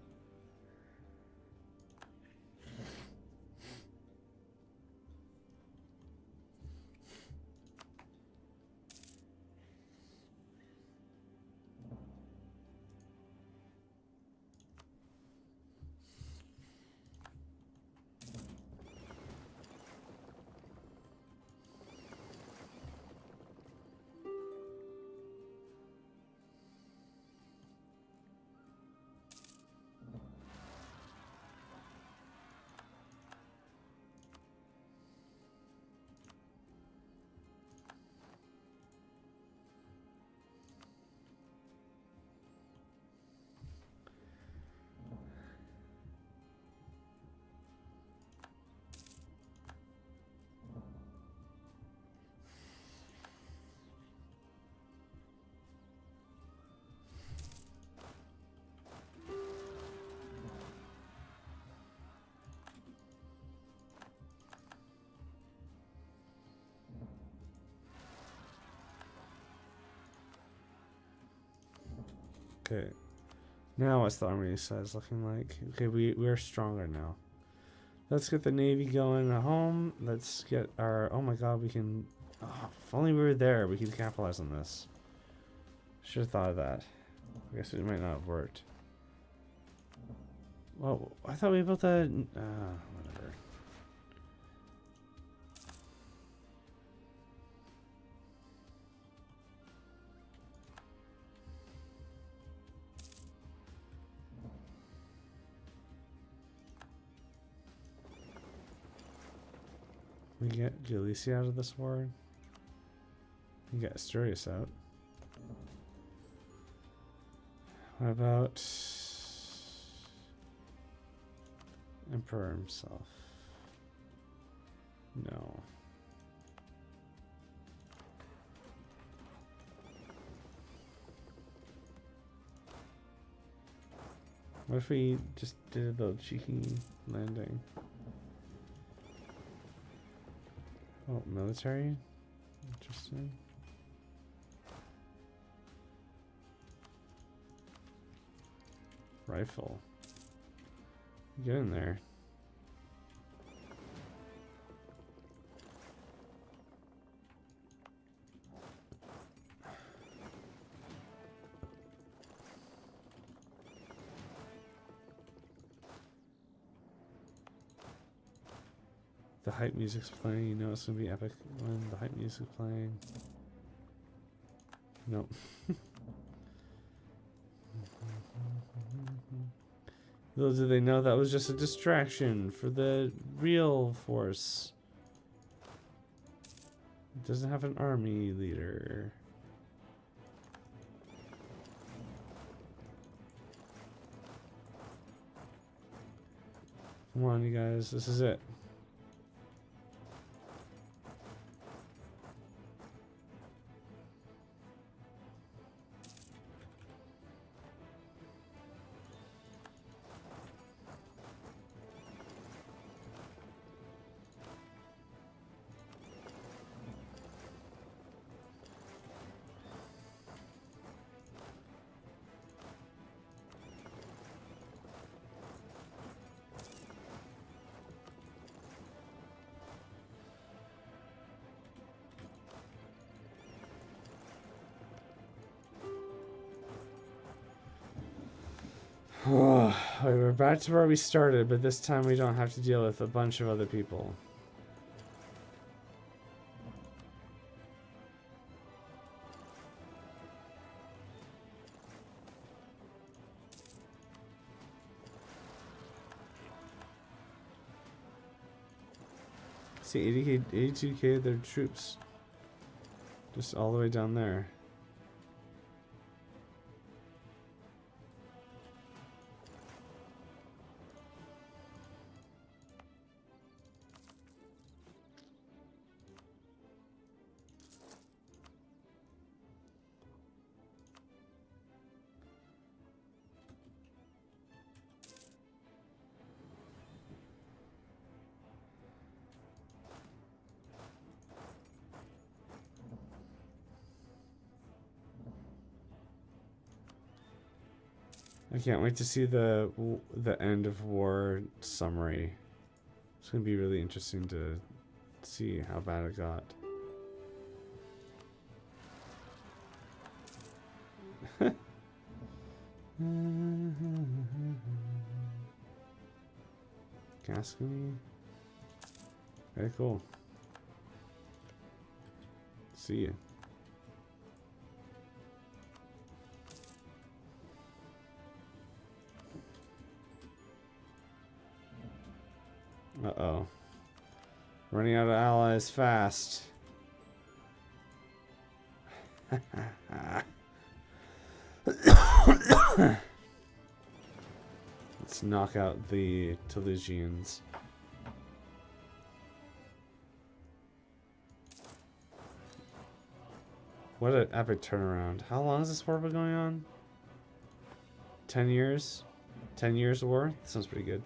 Okay. Now what's the army size looking like? Okay, we're stronger now. Let's get the navy going at home. Let's get our... Oh my god, we can... Oh, if only we were there, we could capitalize on this. Should have thought of that. I guess it might not have worked. Well, I thought we built a... whatever. We get Galicia out of this war. We get Asturias out. What about Emperor himself? No. What if we just did a little cheeky landing? Oh, military? Interesting. Rifle. Get in there. The hype music's playing. You know it's gonna be epic when the hype music's playing. Nope. Little do they know that was just a distraction for the real force. It doesn't have an army leader. Come on, you guys. This is it. We're back to where we started, but this time we don't have to deal with a bunch of other people. See, 80K, 82K of their troops. Just all the way down there. I can't wait to see the end of war summary. It's gonna be really interesting to see how bad it got. Gascony. Very cool. See ya. Uh-oh. Running out of allies fast. Let's knock out the Toulousians. What an epic turnaround. How long has this war been going on? 10 years? 10 years of war? That sounds pretty good.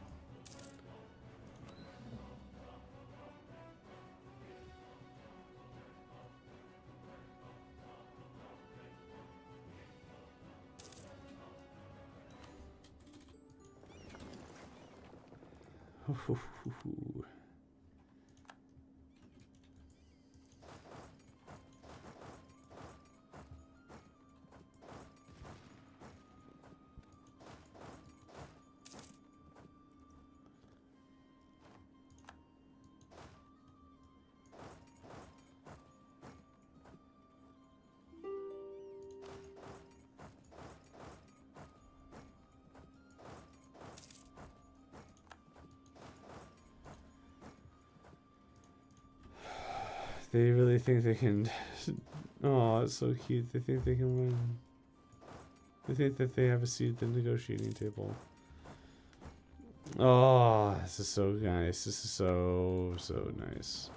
They really think they can... Oh, it's so cute. They think they can win. They think that they have a seat at the negotiating table. Oh, this is so nice. This is so nice.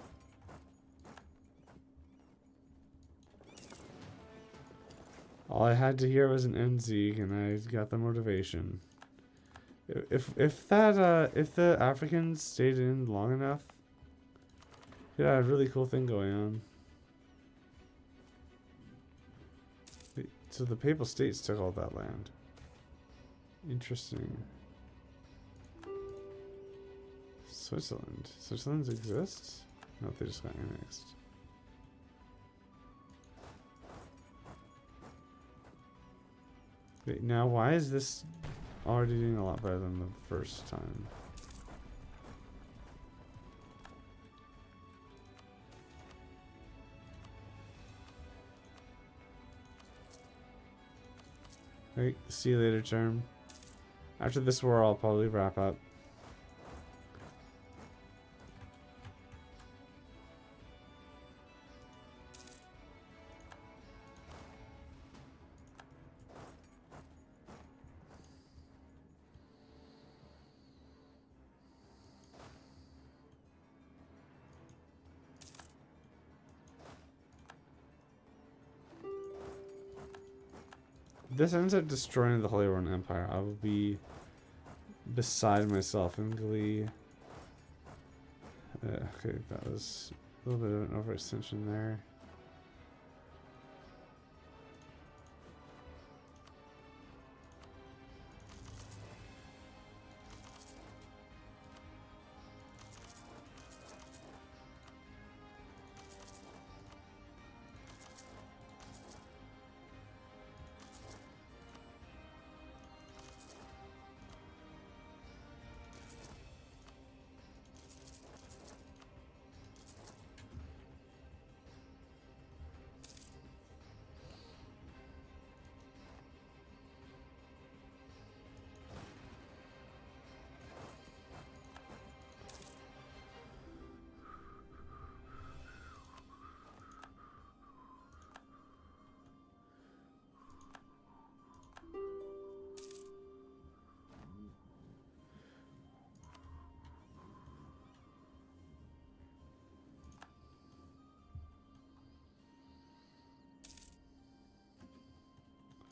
All I had to hear was an NZ, and I got the motivation. If the Africans stayed in long enough, yeah, a really cool thing going on. So the Papal States took all that land. Interesting. Switzerland. Switzerland exists? No, they just got annexed. Wait, now why is this already doing a lot better than the first time? Right, see you later, Charm. After this war, I'll probably wrap up. If this ends up destroying the Holy Roman Empire, I will be beside myself in glee. Okay, that was a little bit of an overextension there.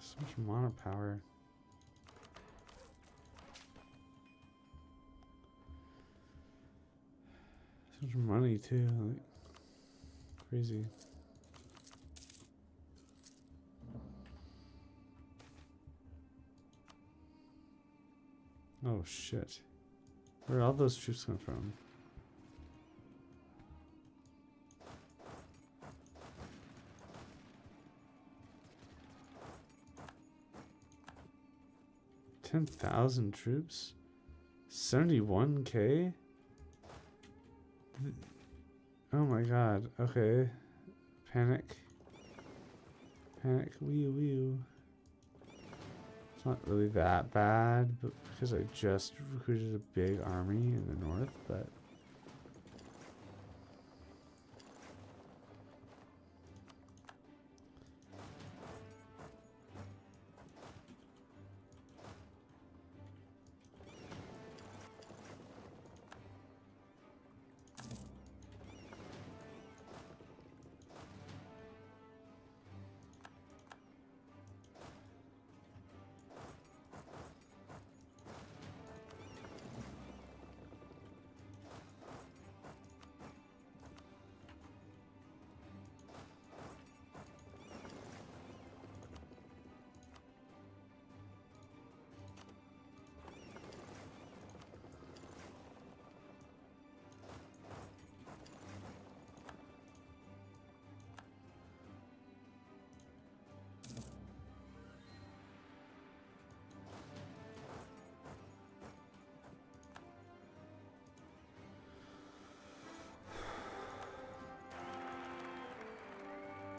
So much mana power. So much money too, like crazy. Oh shit. Where did all those troops come from? $10,000 troops? 71K? Oh my god. Okay. Panic. Panic. Wee. It's not really that bad, but because I just recruited a big army in the north, but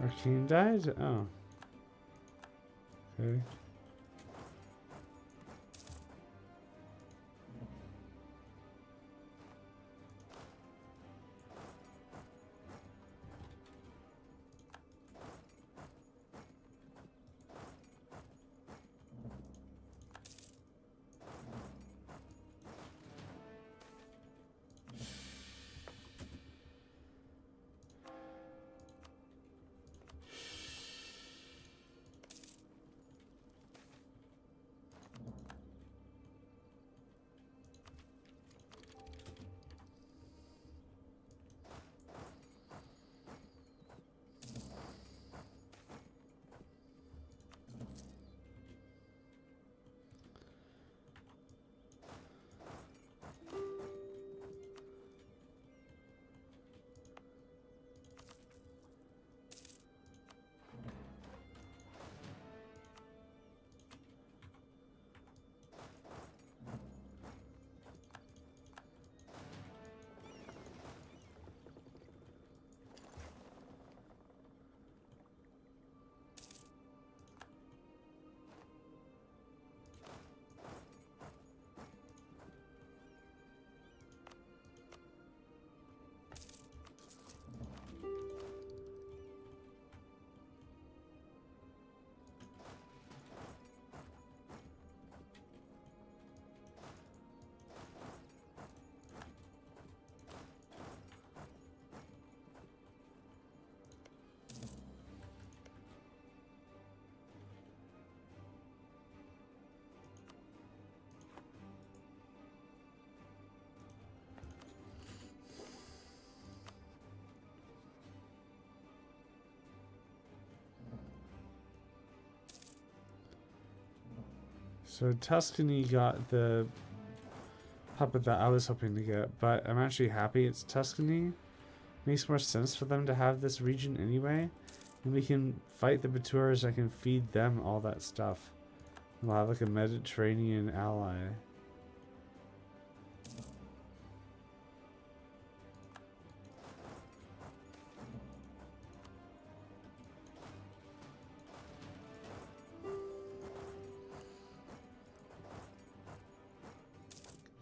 Arcane died? Oh. Okay. So Tuscany got the puppet that I was hoping to get, but I'm actually happy it's Tuscany. Makes more sense for them to have this region anyway. And we can fight the Baturas, I can feed them all that stuff. We'll have like a Mediterranean ally.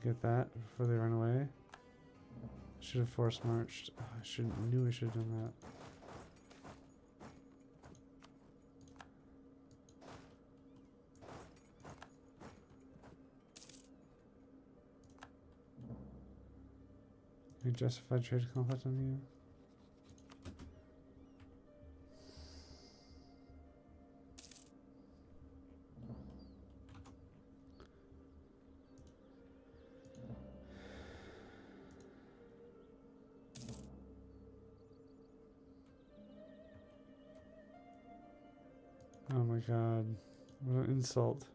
Get that before they run away. Should have force marched. Oh, knew I should have done that. Can I justify trade conflict on you? Oh my god. What an insult.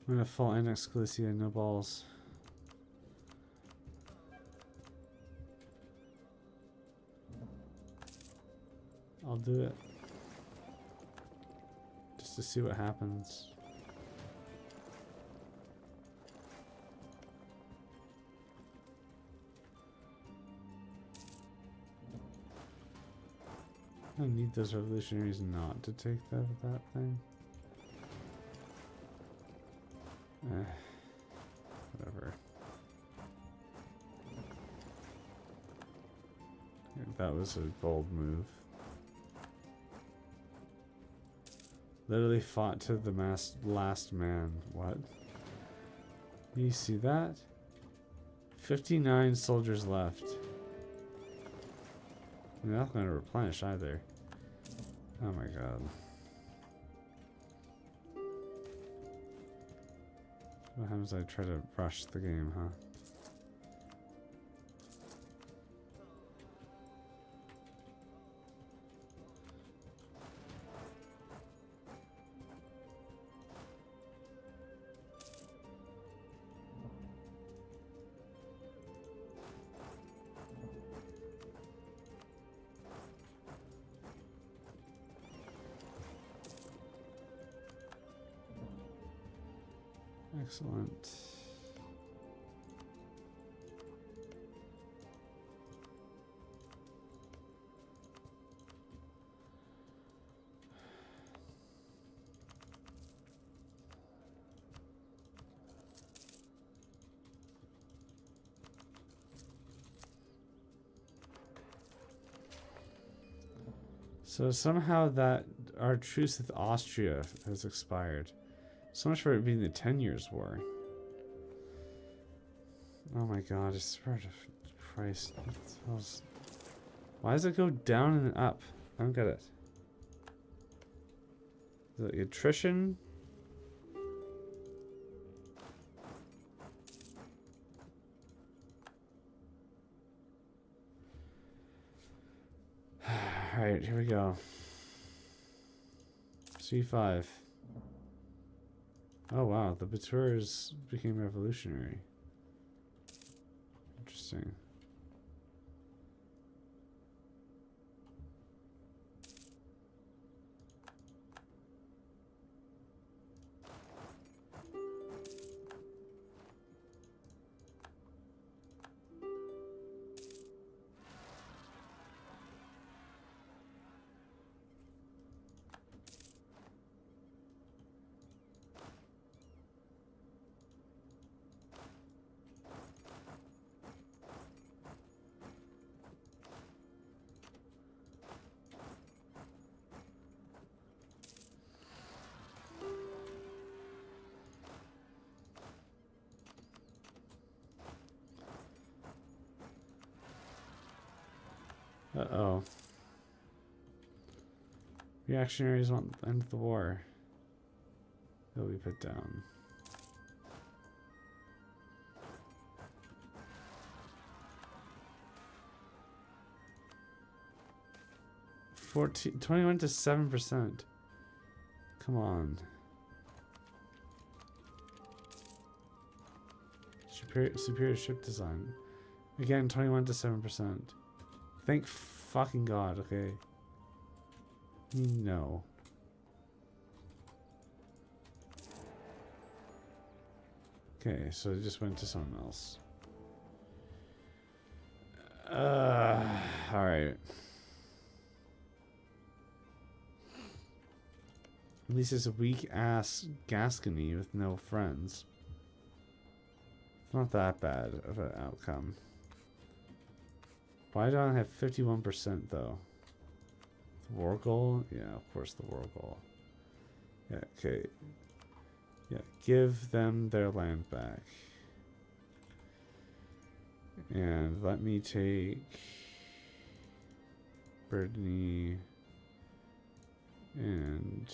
I'm gonna full annex Galicia, no balls. I'll do it. Just to see what happens. I need those revolutionaries not to take that thing. Whatever. Yeah, that was a bold move. Literally fought to the last man. What? You see that? 59 soldiers left. They're not going to replenish either. Oh my god. What happens if I try to rush the game, huh? Excellent. So somehow that our truce with Austria has expired. So much for it being the 10 Years' War. Oh my god, I swear to Christ. Why does it go down and up? I don't get it. Is it attrition? Alright, here we go. C5. Oh wow, the Baturas became revolutionary. Interesting. Uh-oh. We Reactionaries want the end of the war. They'll be put down. 21 to 7%. Come on. Superior ship design. Again, 21 to 7%. Thank fucking God, okay. No. Okay, so it just went to someone else. Alright. At least it's a weak ass Gascony with no friends. It's not that bad of an outcome. Why do I have 51% though? The war goal? Yeah, of course the war goal. Yeah, okay. Yeah, give them their land back. And let me take Brittany and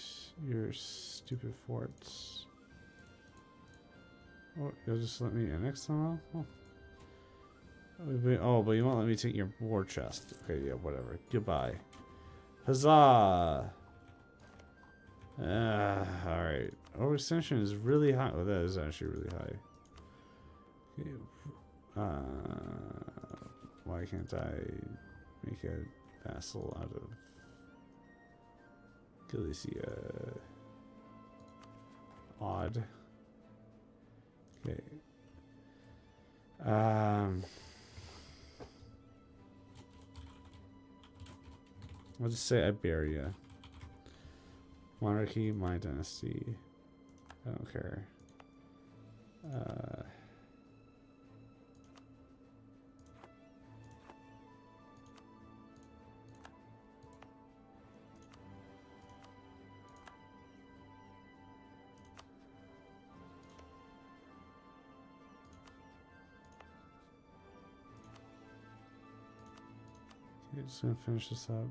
your stupid forts. Oh, you'll just let me annex them all? Oh, but you won't let me take your war chest. Okay, yeah, whatever. Goodbye. Huzzah! Alright. Overextension is really high. Oh, that is actually really high. Okay. Why can't I make a vassal out of Galicia? Odd. Okay. I'll just say Iberia. Monarchy, my dynasty. I don't care. Okay, just gonna finish this up.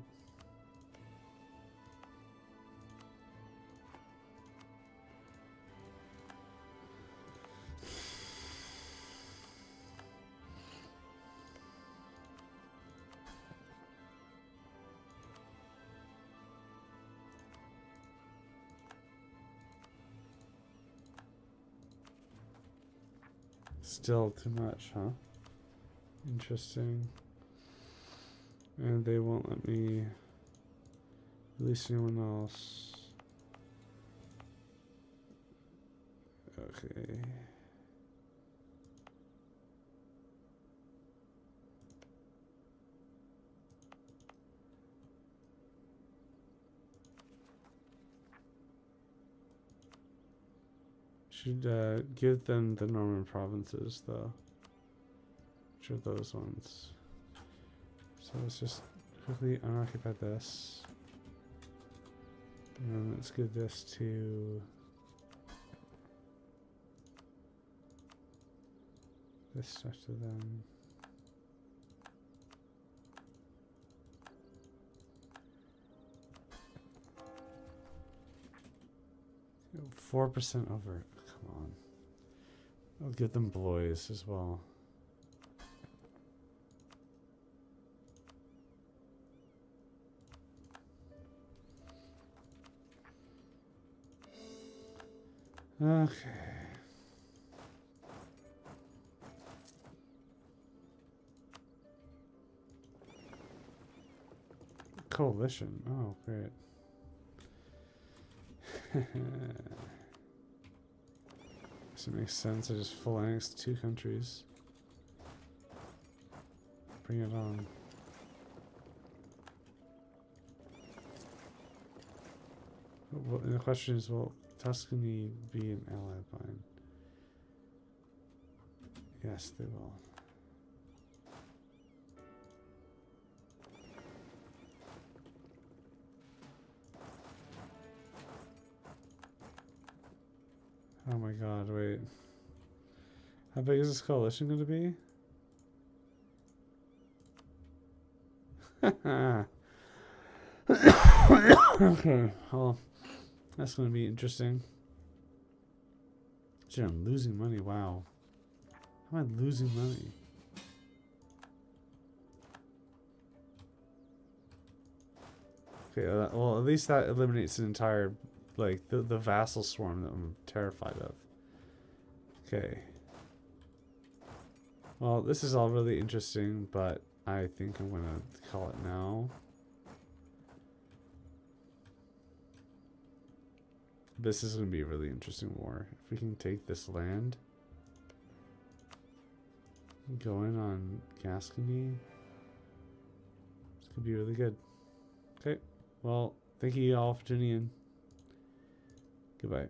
Still too much, huh? Interesting. And they won't let me release anyone else. Okay. Should give them the Norman provinces, though. Which are those ones? So let's just quickly unoccupy this. And then let's give this to this stuff to them. 4% over. Come on. I'll give them Blois as well. Okay. Coalition. Oh, great. Does it make sense? I just full annex 2 countries. Bring it on. Well, and the question is, will Tuscany be an ally of mine? Yes, they will. Oh my god, wait. How big is this coalition going to be? Okay, well, that's going to be interesting. Shit, I'm losing money. Wow. How am I losing money? Okay, well, at least that eliminates an entire, like, the vassal swarm that I'm terrified of. Okay. Well, this is all really interesting, but I think I'm going to call it now. This is going to be a really interesting war. If we can take this land, go in on Gascony, this could be really good. Okay, well, thank you all for tuning in. Goodbye.